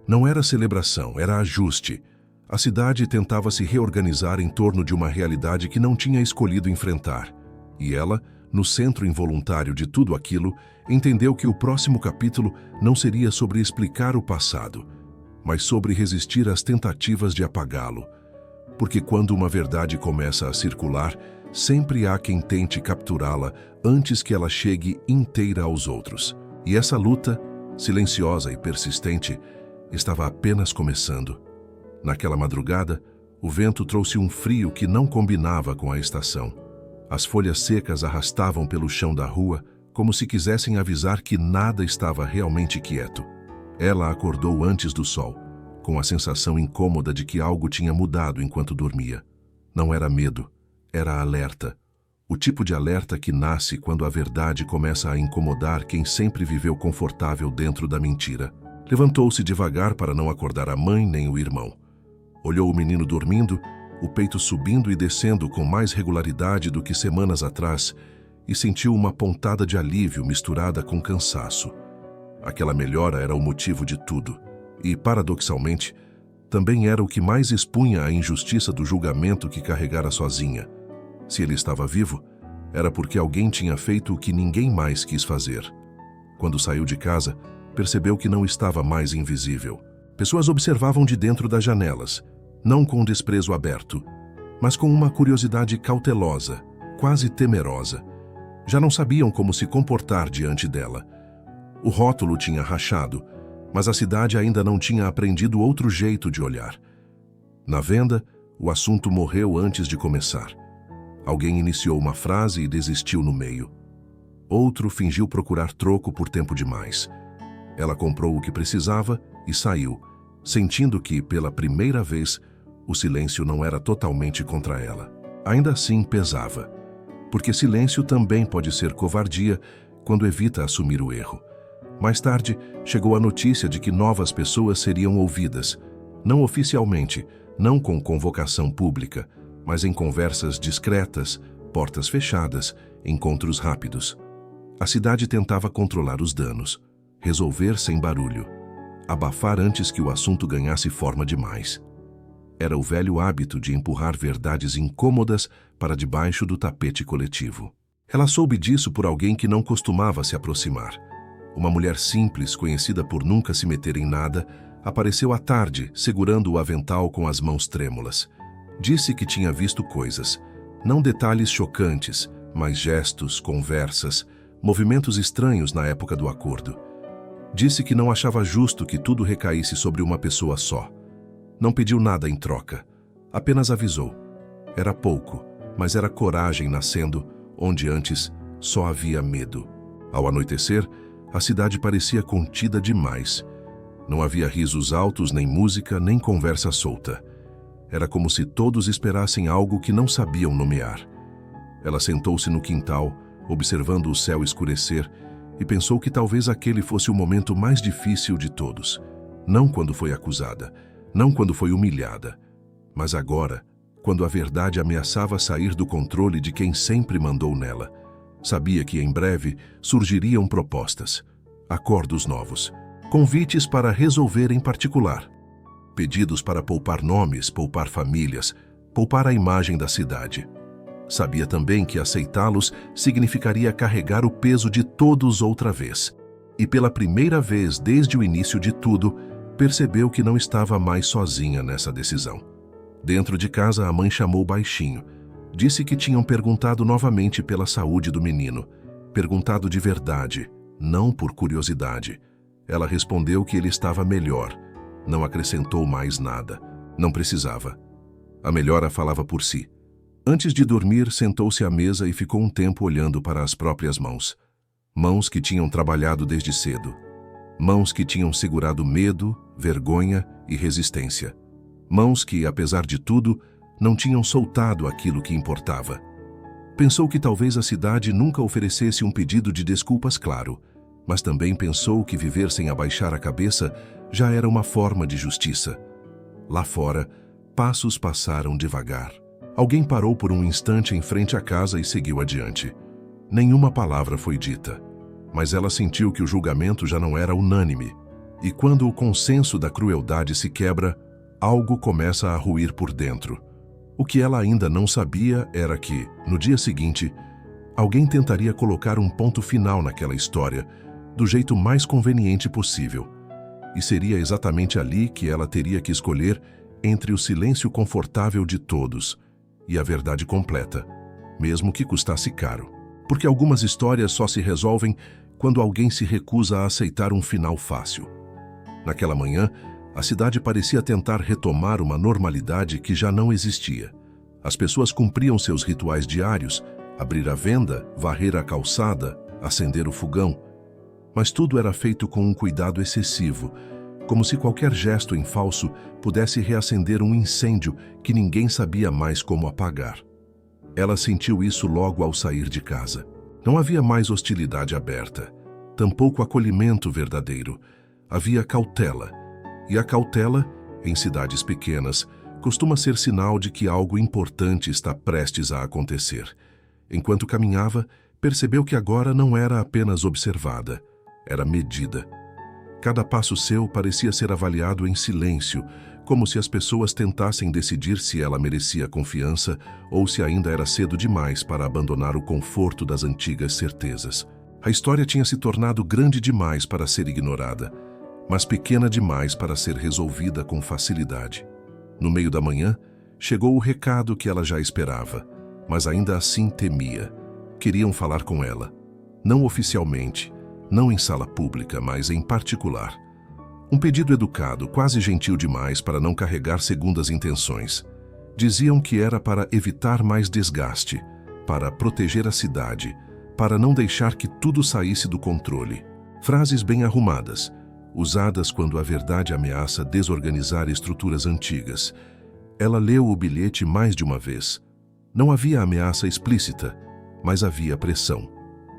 Não era celebração, era ajuste. A cidade tentava se reorganizar em torno de uma realidade que não tinha escolhido enfrentar. E ela, no centro involuntário de tudo aquilo, entendeu que o próximo capítulo não seria sobre explicar o passado, mas sobre resistir às tentativas de apagá-lo. Porque quando uma verdade começa a circular, sempre há quem tente capturá-la antes que ela chegue inteira aos outros. E essa luta, silenciosa e persistente, estava apenas começando. Naquela madrugada, o vento trouxe um frio que não combinava com a estação. As folhas secas arrastavam pelo chão da rua, como se quisessem avisar que nada estava realmente quieto. Ela acordou antes do sol, com a sensação incômoda de que algo tinha mudado enquanto dormia. Não era medo, era alerta. O tipo de alerta que nasce quando a verdade começa a incomodar quem sempre viveu confortável dentro da mentira. Levantou-se devagar para não acordar a mãe nem o irmão. Olhou o menino dormindo, o peito subindo e descendo com mais regularidade do que semanas atrás, e sentiu uma pontada de alívio misturada com cansaço. Aquela melhora era o motivo de tudo, e, paradoxalmente, também era o que mais expunha a injustiça do julgamento que carregara sozinha. Se ele estava vivo, era porque alguém tinha feito o que ninguém mais quis fazer. Quando saiu de casa, percebeu que não estava mais invisível. Pessoas observavam de dentro das janelas, não com desprezo aberto, mas com uma curiosidade cautelosa, quase temerosa. Já não sabiam como se comportar diante dela. O rótulo tinha rachado, mas a cidade ainda não tinha aprendido outro jeito de olhar. Na venda, o assunto morreu antes de começar. Alguém iniciou uma frase e desistiu no meio. Outro fingiu procurar troco por tempo demais. Ela comprou o que precisava e saiu, sentindo que, pela primeira vez, o silêncio não era totalmente contra ela. Ainda assim pesava, porque silêncio também pode ser covardia quando evita assumir o erro. Mais tarde, chegou a notícia de que novas pessoas seriam ouvidas, não oficialmente, não com convocação pública, mas em conversas discretas, portas fechadas, encontros rápidos. A cidade tentava controlar os danos, resolver sem barulho, abafar antes que o assunto ganhasse forma demais. Era o velho hábito de empurrar verdades incômodas para debaixo do tapete coletivo. Ela soube disso por alguém que não costumava se aproximar. Uma mulher simples, conhecida por nunca se meter em nada, apareceu à tarde, segurando o avental com as mãos trêmulas. Disse que tinha visto coisas, não detalhes chocantes, mas gestos, conversas, movimentos estranhos na época do acordo. Disse que não achava justo que tudo recaísse sobre uma pessoa só. Não pediu nada em troca, apenas avisou. Era pouco, mas era coragem nascendo onde antes só havia medo. Ao anoitecer, a cidade parecia contida demais. Não havia risos altos, nem música, nem conversa solta. Era como se todos esperassem algo que não sabiam nomear. Ela sentou-se no quintal, observando o céu escurecer, e pensou que talvez aquele fosse o momento mais difícil de todos. Não quando foi acusada, não quando foi humilhada, mas agora, quando a verdade ameaçava sair do controle de quem sempre mandou nela. Sabia que em breve surgiriam propostas, acordos novos, convites para resolver em particular, pedidos para poupar nomes, poupar famílias, poupar a imagem da cidade. Sabia também que aceitá-los significaria carregar o peso de todos outra vez. E pela primeira vez desde o início de tudo, percebeu que não estava mais sozinha nessa decisão. Dentro de casa, a mãe chamou baixinho. Disse que tinham perguntado novamente pela saúde do menino. Perguntado de verdade, não por curiosidade. Ela respondeu que ele estava melhor. Não acrescentou mais nada. Não precisava. A melhora falava por si. Antes de dormir, sentou-se à mesa e ficou um tempo olhando para as próprias mãos. Mãos que tinham trabalhado desde cedo. Mãos que tinham segurado medo, vergonha e resistência. Mãos que, apesar de tudo, não tinham soltado aquilo que importava. Pensou que talvez a cidade nunca oferecesse um pedido de desculpas claro, mas também pensou que viver sem abaixar a cabeça já era uma forma de justiça. Lá fora, passos passaram devagar. Alguém parou por um instante em frente à casa e seguiu adiante. Nenhuma palavra foi dita, mas ela sentiu que o julgamento já não era unânime. E quando o consenso da crueldade se quebra, algo começa a ruir por dentro. O que ela ainda não sabia era que, no dia seguinte, alguém tentaria colocar um ponto final naquela história, do jeito mais conveniente possível. E seria exatamente ali que ela teria que escolher entre o silêncio confortável de todos e a verdade completa, mesmo que custasse caro. Porque algumas histórias só se resolvem quando alguém se recusa a aceitar um final fácil. Naquela manhã, a cidade parecia tentar retomar uma normalidade que já não existia. As pessoas cumpriam seus rituais diários, abrir a venda, varrer a calçada, acender o fogão. Mas tudo era feito com um cuidado excessivo, como se qualquer gesto em falso pudesse reacender um incêndio que ninguém sabia mais como apagar. Ela sentiu isso logo ao sair de casa. Não havia mais hostilidade aberta, tampouco acolhimento verdadeiro. Havia cautela, e a cautela, em cidades pequenas, costuma ser sinal de que algo importante está prestes a acontecer. Enquanto caminhava, percebeu que agora não era apenas observada, era medida. Cada passo seu parecia ser avaliado em silêncio, como se as pessoas tentassem decidir se ela merecia confiança ou se ainda era cedo demais para abandonar o conforto das antigas certezas. A história tinha se tornado grande demais para ser ignorada, mas pequena demais para ser resolvida com facilidade. No meio da manhã, chegou o recado que ela já esperava, mas ainda assim temia. Queriam falar com ela, não oficialmente, não em sala pública, mas em particular. Um pedido educado, quase gentil demais para não carregar segundas intenções. Diziam que era para evitar mais desgaste, para proteger a cidade, para não deixar que tudo saísse do controle. Frases bem arrumadas, usadas quando a verdade ameaça desorganizar estruturas antigas. Ela leu o bilhete mais de uma vez. Não havia ameaça explícita, mas havia pressão.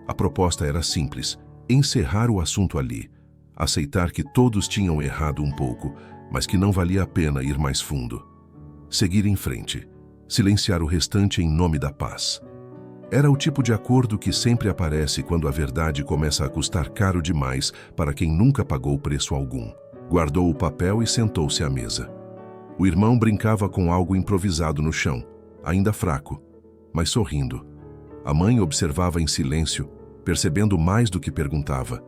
A proposta era simples: encerrar o assunto ali, aceitar que todos tinham errado um pouco, mas que não valia a pena ir mais fundo. Seguir em frente, silenciar o restante em nome da paz. Era o tipo de acordo que sempre aparece quando a verdade começa a custar caro demais para quem nunca pagou preço algum. Guardou o papel e sentou-se à mesa. O irmão brincava com algo improvisado no chão, ainda fraco, mas sorrindo. A mãe observava em silêncio, percebendo mais do que perguntava.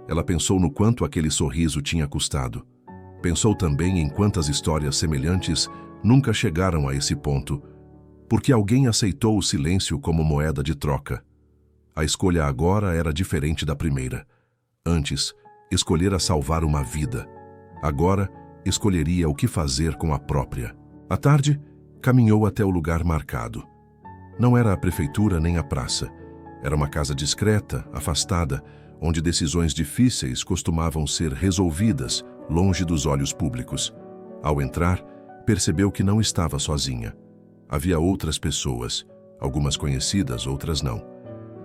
Ela pensou no quanto aquele sorriso tinha custado. Pensou também em quantas histórias semelhantes nunca chegaram a esse ponto, Porque alguém aceitou o silêncio como moeda de troca. A escolha agora era diferente da primeira. Antes, escolhera salvar uma vida. Agora, escolheria o que fazer com a própria. À tarde, caminhou até o lugar marcado. Não era a prefeitura nem a praça. Era uma casa discreta, afastada, onde decisões difíceis costumavam ser resolvidas, longe dos olhos públicos. Ao entrar, percebeu que não estava sozinha. Havia outras pessoas, algumas conhecidas, outras não.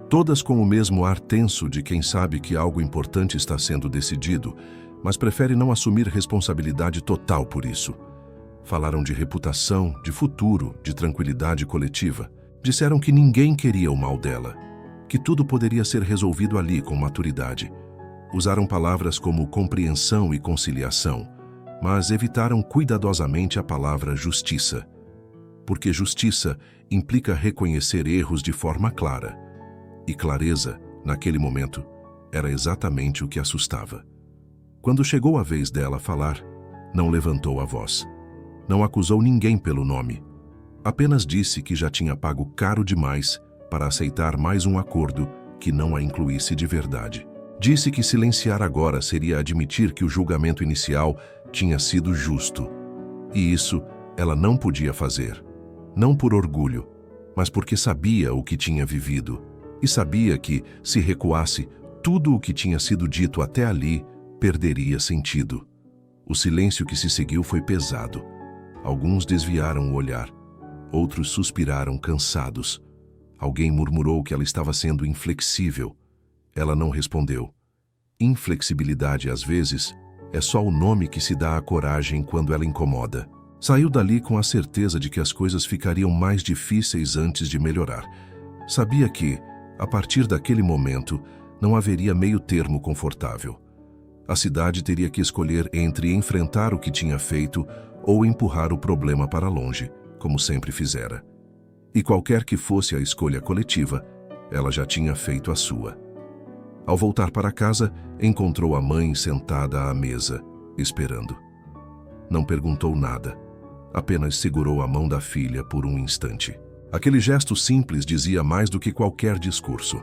Todas com o mesmo ar tenso de quem sabe que algo importante está sendo decidido, mas prefere não assumir responsabilidade total por isso. Falaram de reputação, de futuro, de tranquilidade coletiva. Disseram que ninguém queria o mal dela, que tudo poderia ser resolvido ali com maturidade. Usaram palavras como compreensão e conciliação, mas evitaram cuidadosamente a palavra justiça. Porque justiça implica reconhecer erros de forma clara. E clareza, naquele momento, era exatamente o que assustava. Quando chegou a vez dela falar, não levantou a voz. Não acusou ninguém pelo nome. Apenas disse que já tinha pago caro demais para aceitar mais um acordo que não a incluísse de verdade. Disse que silenciar agora seria admitir que o julgamento inicial tinha sido justo. E isso ela não podia fazer. Não por orgulho, mas porque sabia o que tinha vivido. E sabia que, se recuasse, tudo o que tinha sido dito até ali perderia sentido. O silêncio que se seguiu foi pesado. Alguns desviaram o olhar. Outros suspiraram cansados. Alguém murmurou que ela estava sendo inflexível. Ela não respondeu. Inflexibilidade, às vezes, é só o nome que se dá à coragem quando ela incomoda. Saiu dali com a certeza de que as coisas ficariam mais difíceis antes de melhorar. Sabia que, a partir daquele momento, não haveria meio termo confortável. A cidade teria que escolher entre enfrentar o que tinha feito ou empurrar o problema para longe, como sempre fizera. E qualquer que fosse a escolha coletiva, ela já tinha feito a sua. Ao voltar para casa, encontrou a mãe sentada à mesa, esperando. Não perguntou nada, apenas segurou a mão da filha por um instante. Aquele gesto simples dizia mais do que qualquer discurso.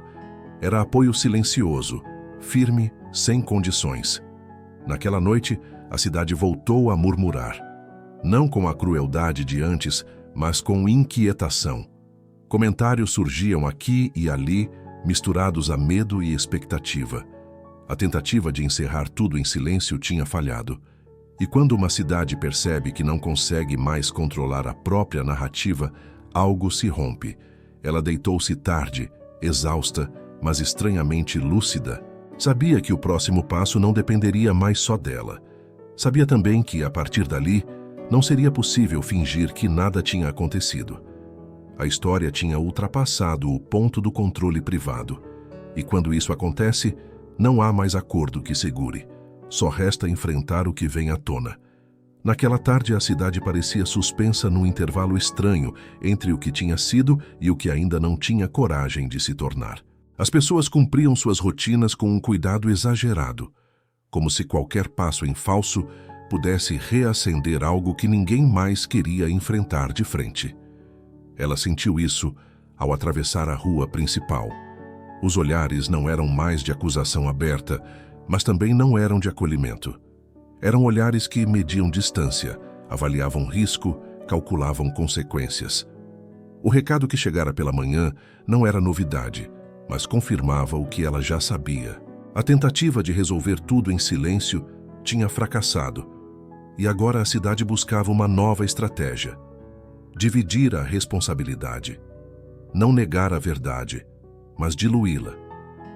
Era apoio silencioso, firme, sem condições. Naquela noite, a cidade voltou a murmurar. Não com a crueldade de antes, mas com inquietação. Comentários surgiam aqui e ali, misturados a medo e expectativa. A tentativa de encerrar tudo em silêncio tinha falhado. E quando uma cidade percebe que não consegue mais controlar a própria narrativa, algo se rompe. Ela deitou-se tarde, exausta, mas estranhamente lúcida. Sabia que o próximo passo não dependeria mais só dela. Sabia também que, a partir dali, não seria possível fingir que nada tinha acontecido. A história tinha ultrapassado o ponto do controle privado. E quando isso acontece, não há mais acordo que segure. Só resta enfrentar o que vem à tona. Naquela tarde, a cidade parecia suspensa num intervalo estranho entre o que tinha sido e o que ainda não tinha coragem de se tornar. As pessoas cumpriam suas rotinas com um cuidado exagerado, como se qualquer passo em falso pudesse reacender algo que ninguém mais queria enfrentar de frente. Ela sentiu isso ao atravessar a rua principal. Os olhares não eram mais de acusação aberta, mas também não eram de acolhimento. Eram olhares que mediam distância, avaliavam risco, calculavam consequências. O recado que chegara pela manhã não era novidade, mas confirmava o que ela já sabia. A tentativa de resolver tudo em silêncio tinha fracassado, e agora a cidade buscava uma nova estratégia. Dividir a responsabilidade. Não negar a verdade, mas diluí-la.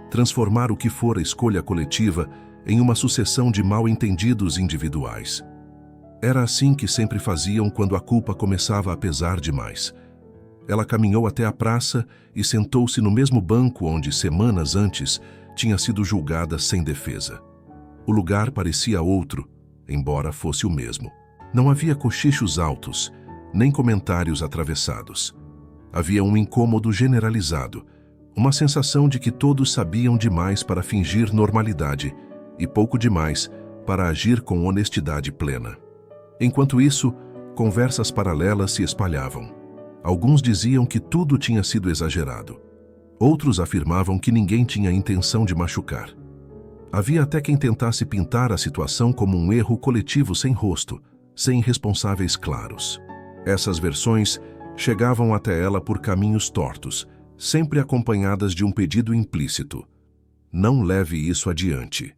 Transformar o que for a escolha coletiva em uma sucessão de mal-entendidos individuais. Era assim que sempre faziam quando a culpa começava a pesar demais. Ela caminhou até a praça e sentou-se no mesmo banco onde, semanas antes, tinha sido julgada sem defesa. O lugar parecia outro, embora fosse o mesmo. Não havia cochichos altos, nem comentários atravessados. Havia um incômodo generalizado, uma sensação de que todos sabiam demais para fingir normalidade e pouco demais para agir com honestidade plena. Enquanto isso, conversas paralelas se espalhavam. Alguns diziam que tudo tinha sido exagerado. Outros afirmavam que ninguém tinha intenção de machucar. Havia até quem tentasse pintar a situação como um erro coletivo sem rosto, sem responsáveis claros. Essas versões chegavam até ela por caminhos tortos, sempre acompanhadas de um pedido implícito: não leve isso adiante.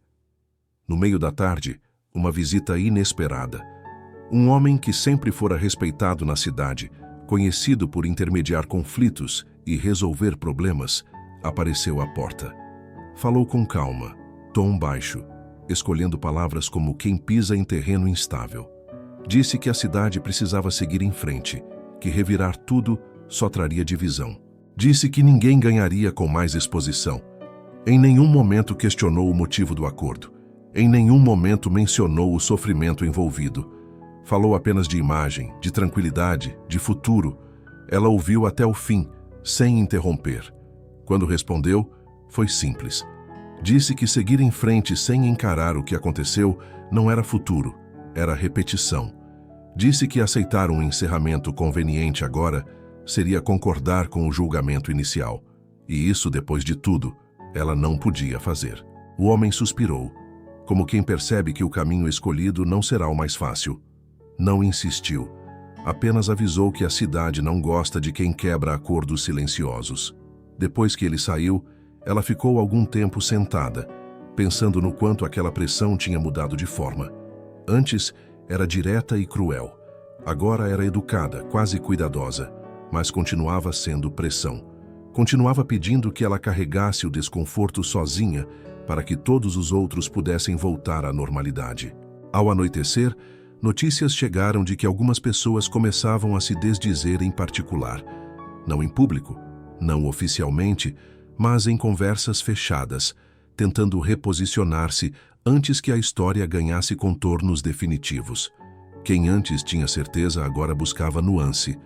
No meio da tarde, uma visita inesperada. Um homem que sempre fora respeitado na cidade, conhecido por intermediar conflitos e resolver problemas, apareceu à porta. Falou com calma, tom baixo, escolhendo palavras como quem pisa em terreno instável. Disse que a cidade precisava seguir em frente, que revirar tudo só traria divisão. Disse que ninguém ganharia com mais exposição. Em nenhum momento questionou o motivo do acordo. Em nenhum momento mencionou o sofrimento envolvido. Falou apenas de imagem, de tranquilidade, de futuro. Ela ouviu até o fim, sem interromper. Quando respondeu, foi simples. Disse que seguir em frente sem encarar o que aconteceu não era futuro, era repetição. Disse que aceitar um encerramento conveniente agora seria concordar com o julgamento inicial. E isso, depois de tudo, ela não podia fazer. O homem suspirou, como quem percebe que o caminho escolhido não será o mais fácil. Não insistiu. Apenas avisou que a cidade não gosta de quem quebra acordos silenciosos. Depois que ele saiu, ela ficou algum tempo sentada, pensando no quanto aquela pressão tinha mudado de forma. Antes, era direta e cruel. Agora era educada, quase cuidadosa, mas continuava sendo pressão. Continuava pedindo que ela carregasse o desconforto sozinha para que todos os outros pudessem voltar à normalidade. Ao anoitecer, notícias chegaram de que algumas pessoas começavam a se desdizer em particular. Não em público, não oficialmente, mas em conversas fechadas, tentando reposicionar-se antes que a história ganhasse contornos definitivos. Quem antes tinha certeza agora buscava nuance.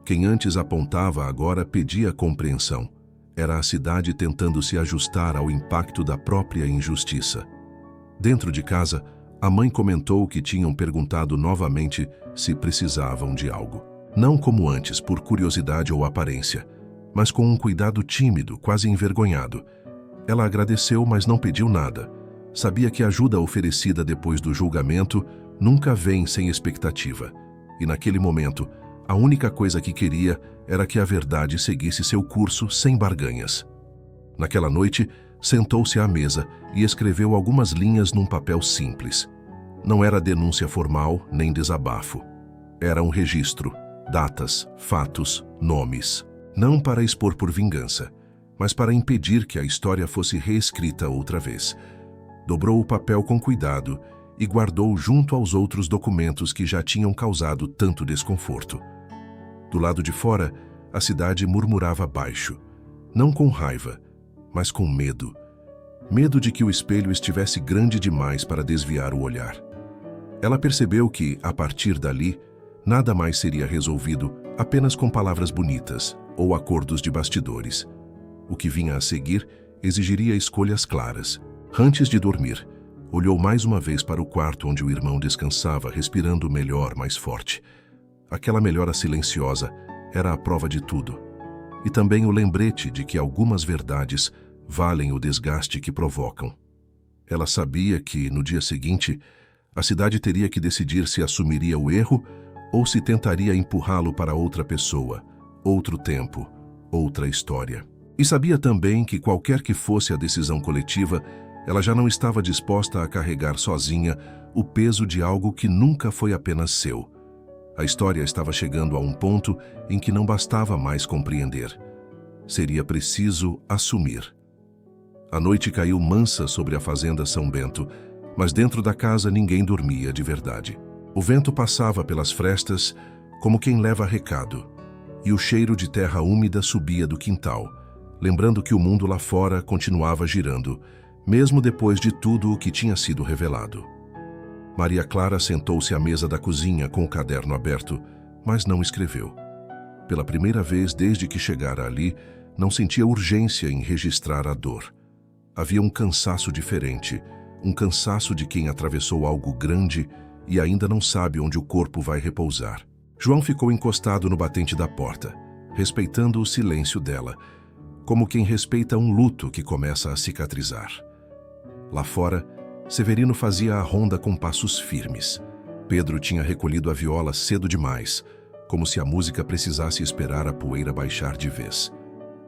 Quem antes apontava agora pedia compreensão. Era a cidade tentando se ajustar ao impacto da própria injustiça. Dentro de casa, a mãe comentou que tinham perguntado novamente se precisavam de algo. Não como antes, por curiosidade ou aparência, mas com um cuidado tímido, quase envergonhado. Ela agradeceu, mas não pediu nada. Sabia que a ajuda oferecida depois do julgamento nunca vem sem expectativa. E naquele momento, a única coisa que queria era que a verdade seguisse seu curso sem barganhas. Naquela noite, sentou-se à mesa e escreveu algumas linhas num papel simples. Não era denúncia formal nem desabafo. Era um registro, datas, fatos, nomes. Não para expor por vingança, mas para impedir que a história fosse reescrita outra vez. Dobrou o papel com cuidado e guardou junto aos outros documentos que já tinham causado tanto desconforto. Do lado de fora, a cidade murmurava baixo, não com raiva, mas com medo. Medo de que o espelho estivesse grande demais para desviar o olhar. Ela percebeu que, a partir dali, nada mais seria resolvido apenas com palavras bonitas ou acordos de bastidores. O que vinha a seguir exigiria escolhas claras. Antes de dormir, olhou mais uma vez para o quarto onde o irmão descansava, respirando melhor, mais forte. Aquela melhora silenciosa era a prova de tudo. E também o lembrete de que algumas verdades valem o desgaste que provocam. Ela sabia que, no dia seguinte, a cidade teria que decidir se assumiria o erro ou se tentaria empurrá-lo para outra pessoa, outro tempo, outra história. E sabia também que qualquer que fosse a decisão coletiva, ela já não estava disposta a carregar sozinha o peso de algo que nunca foi apenas seu. A história estava chegando a um ponto em que não bastava mais compreender. Seria preciso assumir. A noite caiu mansa sobre a fazenda São Bento, mas dentro da casa ninguém dormia de verdade. O vento passava pelas frestas como quem leva recado, e o cheiro de terra úmida subia do quintal, lembrando que o mundo lá fora continuava girando, mesmo depois de tudo o que tinha sido revelado. Maria Clara sentou-se à mesa da cozinha com o caderno aberto, mas não escreveu. Pela primeira vez desde que chegara ali, não sentia urgência em registrar a dor. Havia um cansaço diferente, um cansaço de quem atravessou algo grande e ainda não sabe onde o corpo vai repousar. João ficou encostado no batente da porta. respeitando o silêncio dela, como quem respeita um luto que começa a cicatrizar. Lá fora, Severino fazia a ronda com passos firmes. Pedro tinha recolhido a viola cedo demais, como se a música precisasse esperar a poeira baixar de vez.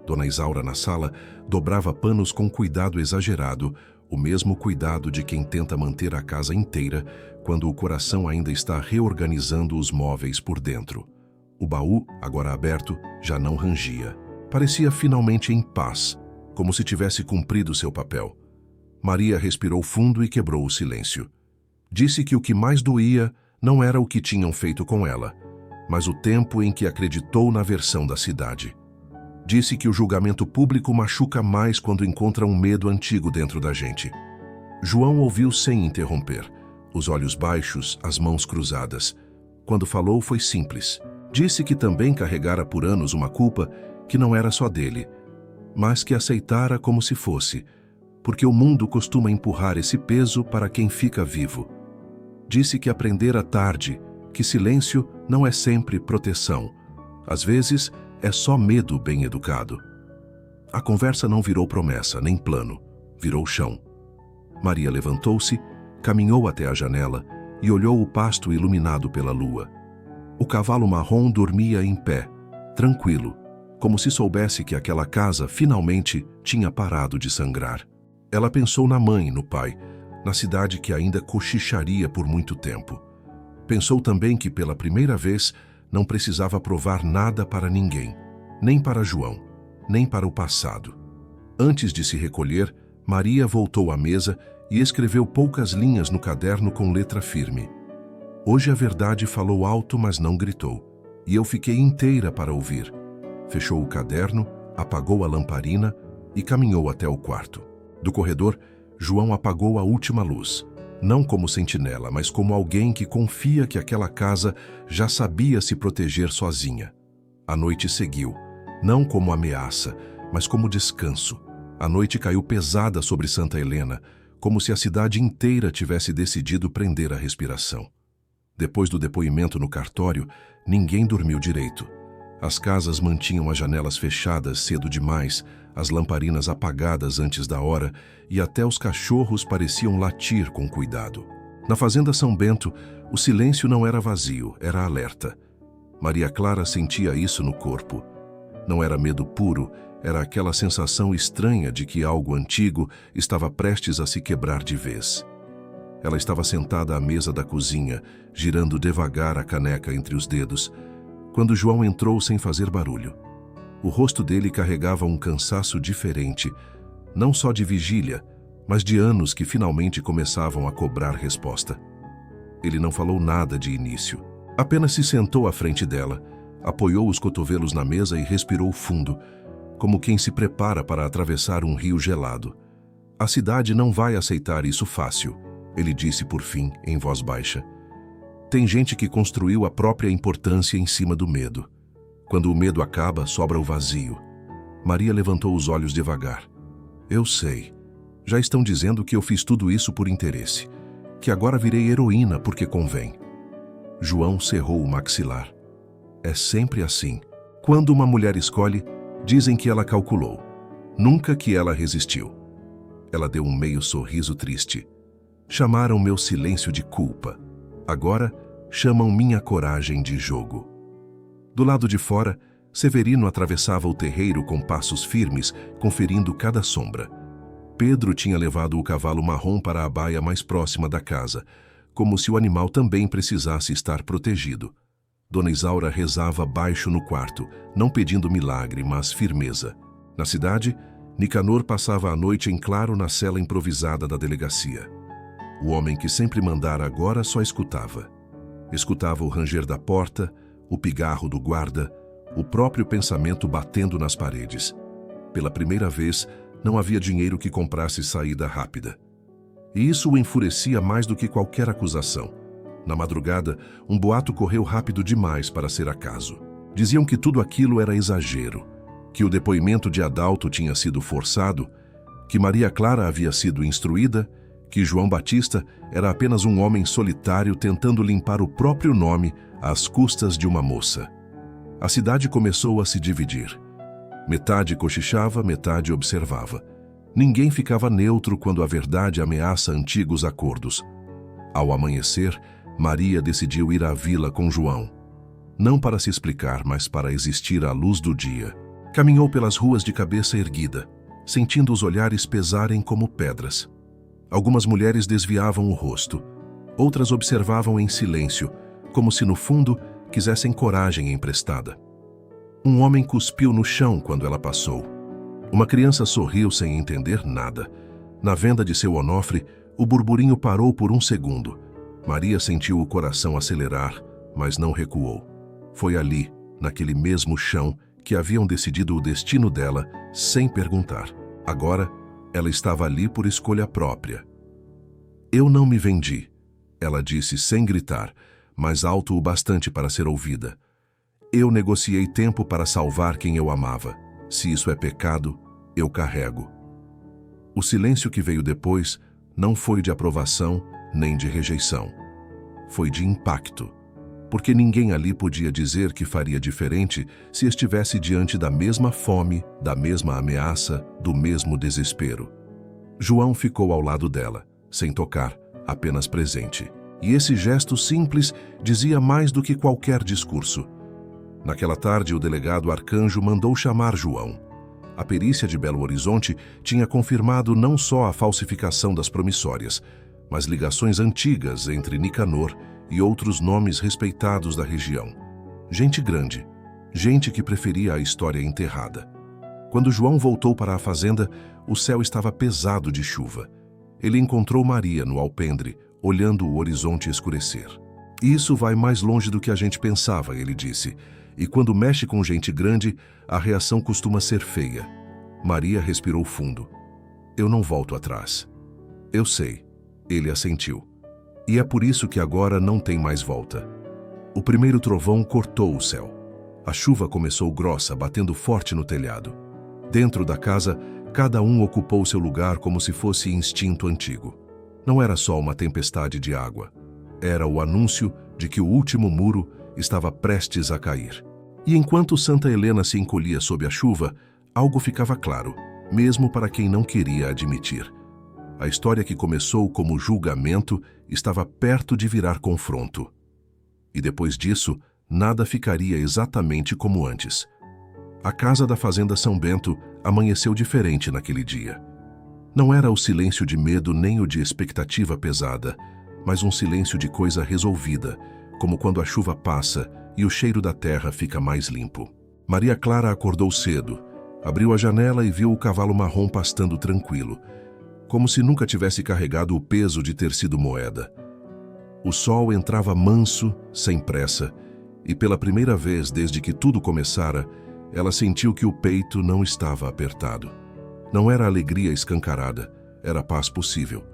Dona Isaura, na sala, dobrava panos com cuidado exagerado, o mesmo cuidado de quem tenta manter a casa inteira quando o coração ainda está reorganizando os móveis por dentro. O baú, agora aberto, já não rangia. Parecia finalmente em paz, como se tivesse cumprido seu papel. Maria respirou fundo e quebrou o silêncio. Disse que o que mais doía não era o que tinham feito com ela, mas o tempo em que acreditou na versão da cidade. Disse que o julgamento público machuca mais quando encontra um medo antigo dentro da gente. João ouviu sem interromper, os olhos baixos, as mãos cruzadas. Quando falou, foi simples. Disse que também carregara por anos uma culpa que não era só dele, mas que aceitara como se fosse, porque o mundo costuma empurrar esse peso para quem fica vivo. Disse que aprendera tarde que silêncio não é sempre proteção. Às vezes, é só medo bem educado. A conversa não virou promessa, nem plano. Virou chão. Maria levantou-se, caminhou até a janela e olhou o pasto iluminado pela lua. O cavalo marrom dormia em pé, tranquilo, como se soubesse que aquela casa finalmente tinha parado de sangrar. Ela pensou na mãe, no pai, na cidade que ainda cochicharia por muito tempo. Pensou também que, pela primeira vez, não precisava provar nada para ninguém, nem para João, nem para o passado. Antes de se recolher, Maria voltou à mesa e escreveu poucas linhas no caderno com letra firme. Hoje a verdade falou alto, mas não gritou, e eu fiquei inteira para ouvir. Fechou o caderno, apagou a lamparina e caminhou até o quarto. Do corredor, João apagou a última luz. Não como sentinela, mas como alguém que confia que aquela casa já sabia se proteger sozinha. A noite seguiu, não como ameaça, mas como descanso. A noite caiu pesada sobre Santa Helena, como se a cidade inteira tivesse decidido prender a respiração. Depois do depoimento no cartório, ninguém dormiu direito. As casas mantinham as janelas fechadas cedo demais, as lamparinas apagadas antes da hora e até os cachorros pareciam latir com cuidado. Na fazenda São Bento, o silêncio não era vazio, era alerta. Maria Clara sentia isso no corpo. Não era medo puro, era aquela sensação estranha de que algo antigo estava prestes a se quebrar de vez. Ela estava sentada à mesa da cozinha, girando devagar a caneca entre os dedos, quando João entrou sem fazer barulho. O rosto dele carregava um cansaço diferente, não só de vigília, mas de anos que finalmente começavam a cobrar resposta. Ele não falou nada de início. Apenas se sentou à frente dela, apoiou os cotovelos na mesa e respirou fundo, como quem se prepara para atravessar um rio gelado. A cidade não vai aceitar isso fácil, ele disse por fim, em voz baixa. Tem gente que construiu a própria importância em cima do medo. Quando o medo acaba, sobra o vazio. Maria levantou os olhos devagar. Eu sei. Já estão dizendo que eu fiz tudo isso por interesse, que agora virei heroína porque convém. João cerrou o maxilar. É sempre assim. Quando uma mulher escolhe, dizem que ela calculou. Nunca que ela resistiu. Ela deu um meio sorriso triste. Chamaram meu silêncio de culpa. Agora, chamam minha coragem de jogo. Do lado de fora, Severino atravessava o terreiro com passos firmes, conferindo cada sombra. Pedro tinha levado o cavalo marrom para a baia mais próxima da casa, como se o animal também precisasse estar protegido. Dona Isaura rezava baixo no quarto, não pedindo milagre, mas firmeza. Na cidade, Nicanor passava a noite em claro na cela improvisada da delegacia. O homem que sempre mandara agora só escutava. Escutava o ranger da porta, o pigarro do guarda, o próprio pensamento batendo nas paredes. Pela primeira vez, não havia dinheiro que comprasse saída rápida. E isso o enfurecia mais do que qualquer acusação. Na madrugada, um boato correu rápido demais para ser acaso. Diziam que tudo aquilo era exagero, que o depoimento de Adalto tinha sido forçado, que Maria Clara havia sido instruída, que João Batista era apenas um homem solitário tentando limpar o próprio nome às custas de uma moça. A cidade começou a se dividir. Metade cochichava, metade observava. Ninguém ficava neutro quando a verdade ameaça antigos acordos. Ao amanhecer, Maria decidiu ir à vila com João. Não para se explicar, mas para existir à luz do dia. Caminhou pelas ruas de cabeça erguida, sentindo os olhares pesarem como pedras. Algumas mulheres desviavam o rosto. Outras observavam em silêncio, como se no fundo quisessem coragem emprestada. Um homem cuspiu no chão quando ela passou. Uma criança sorriu sem entender nada. Na venda de seu onofre, o burburinho parou por um segundo. Maria sentiu o coração acelerar, mas não recuou. Foi ali, naquele mesmo chão, que haviam decidido o destino dela, sem perguntar. Agora, ela estava ali por escolha própria. Eu não me vendi, ela disse sem gritar, mas alto o bastante para ser ouvida. Eu negociei tempo para salvar quem eu amava. Se isso é pecado, eu carrego. O silêncio que veio depois não foi de aprovação nem de rejeição. Foi de impacto, porque ninguém ali podia dizer que faria diferente se estivesse diante da mesma fome, da mesma ameaça, do mesmo desespero. João ficou ao lado dela, sem tocar, apenas presente. E esse gesto simples dizia mais do que qualquer discurso. Naquela tarde, o delegado Arcanjo mandou chamar João. A perícia de Belo Horizonte tinha confirmado não só a falsificação das promissórias, mas ligações antigas entre Nicanor e outros nomes respeitados da região. Gente grande, gente que preferia a história enterrada. Quando João voltou para a fazenda, o céu estava pesado de chuva. Ele encontrou Maria no alpendre, olhando o horizonte escurecer. Isso vai mais longe do que a gente pensava, ele disse. E quando mexe com gente grande, a reação costuma ser feia. Maria respirou fundo. Eu não volto atrás. Eu sei. Ele assentiu. E é por isso que agora não tem mais volta. O primeiro trovão cortou o céu. A chuva começou grossa, batendo forte no telhado. Dentro da casa, cada um ocupou seu lugar como se fosse instinto antigo. Não era só uma tempestade de água. Era o anúncio de que o último muro estava prestes a cair. E enquanto Santa Helena se encolhia sob a chuva, algo ficava claro, mesmo para quem não queria admitir. A história que começou como julgamento estava perto de virar confronto. E depois disso, nada ficaria exatamente como antes. A casa da Fazenda São Bento amanheceu diferente naquele dia. Não era o silêncio de medo nem o de expectativa pesada, mas um silêncio de coisa resolvida, como quando a chuva passa e o cheiro da terra fica mais limpo. Maria Clara acordou cedo, abriu a janela e viu o cavalo marrom pastando tranquilo, como se nunca tivesse carregado o peso de ter sido moeda. O sol entrava manso, sem pressa, e pela primeira vez desde que tudo começara, ela sentiu que o peito não estava apertado. Não era alegria escancarada, era paz possível.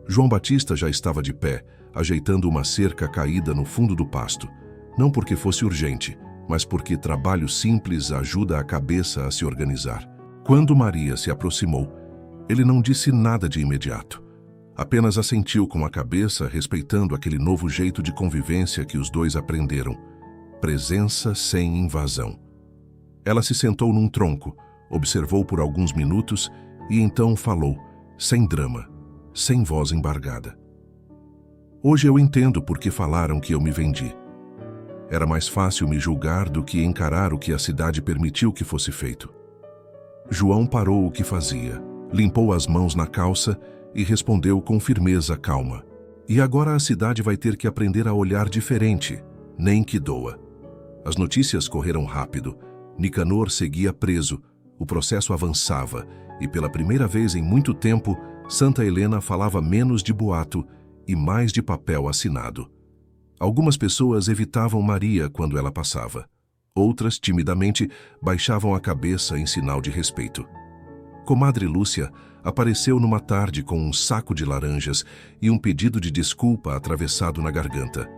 João Batista já estava de pé, ajeitando uma cerca caída no fundo do pasto, não porque fosse urgente, mas porque trabalho simples ajuda a cabeça a se organizar. Quando Maria se aproximou, ele não disse nada de imediato. Apenas assentiu com a cabeça, respeitando aquele novo jeito de convivência que os dois aprenderam. Presença sem invasão. Ela se sentou num tronco, observou por alguns minutos e então falou, sem drama, sem voz embargada. Hoje eu entendo por que falaram que eu me vendi. Era mais fácil me julgar do que encarar o que a cidade permitiu que fosse feito. João parou o que fazia, limpou as mãos na calça e respondeu com firmeza calma. E agora a cidade vai ter que aprender a olhar diferente, nem que doa. As notícias correram rápido. Nicanor seguia preso, o processo avançava e pela primeira vez em muito tempo, Santa Helena falava menos de boato e mais de papel assinado. Algumas pessoas evitavam Maria quando ela passava. Outras, timidamente, baixavam a cabeça em sinal de respeito. Comadre Lúcia apareceu numa tarde com um saco de laranjas e um pedido de desculpa atravessado na garganta.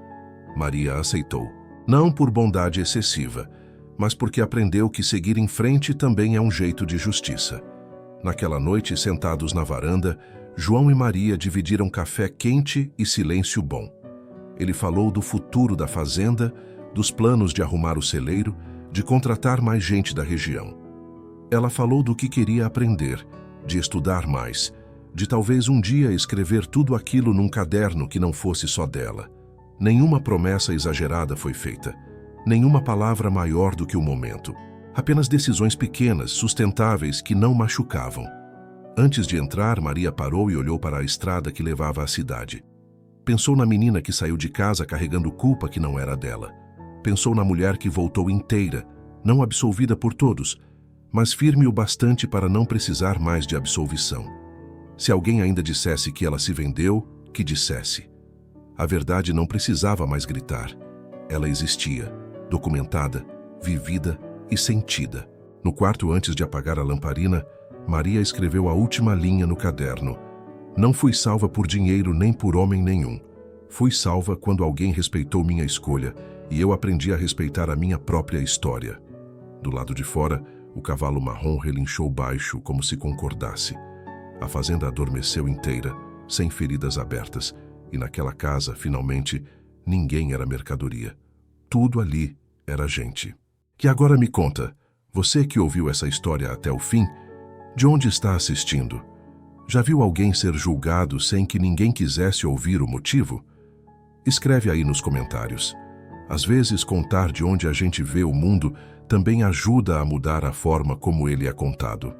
Maria aceitou, não por bondade excessiva, mas porque aprendeu que seguir em frente também é um jeito de justiça. Naquela noite, sentados na varanda, João e Maria dividiram café quente e silêncio bom. Ele falou do futuro da fazenda, dos planos de arrumar o celeiro, de contratar mais gente da região. Ela falou do que queria aprender, de estudar mais, de talvez um dia escrever tudo aquilo num caderno que não fosse só dela. Nenhuma promessa exagerada foi feita, nenhuma palavra maior do que o momento. Apenas decisões pequenas, sustentáveis, que não machucavam. Antes de entrar, Maria parou e olhou para a estrada que levava à cidade. Pensou na menina que saiu de casa carregando culpa que não era dela. Pensou na mulher que voltou inteira, não absolvida por todos, mas firme o bastante para não precisar mais de absolvição. Se alguém ainda dissesse que ela se vendeu, que dissesse. A verdade não precisava mais gritar. Ela existia, documentada, vivida e sentida. No quarto, antes de apagar a lamparina, Maria escreveu a última linha no caderno. Não fui salva por dinheiro nem por homem nenhum. Fui salva quando alguém respeitou minha escolha e eu aprendi a respeitar a minha própria história. Do lado de fora, o cavalo marrom relinchou baixo como se concordasse. A fazenda adormeceu inteira, sem feridas abertas, e naquela casa, finalmente, ninguém era mercadoria. Tudo ali era gente. E agora me conta, você que ouviu essa história até o fim, de onde está assistindo? Já viu alguém ser julgado sem que ninguém quisesse ouvir o motivo? Escreve aí nos comentários. Às vezes, contar de onde a gente vê o mundo também ajuda a mudar a forma como ele é contado.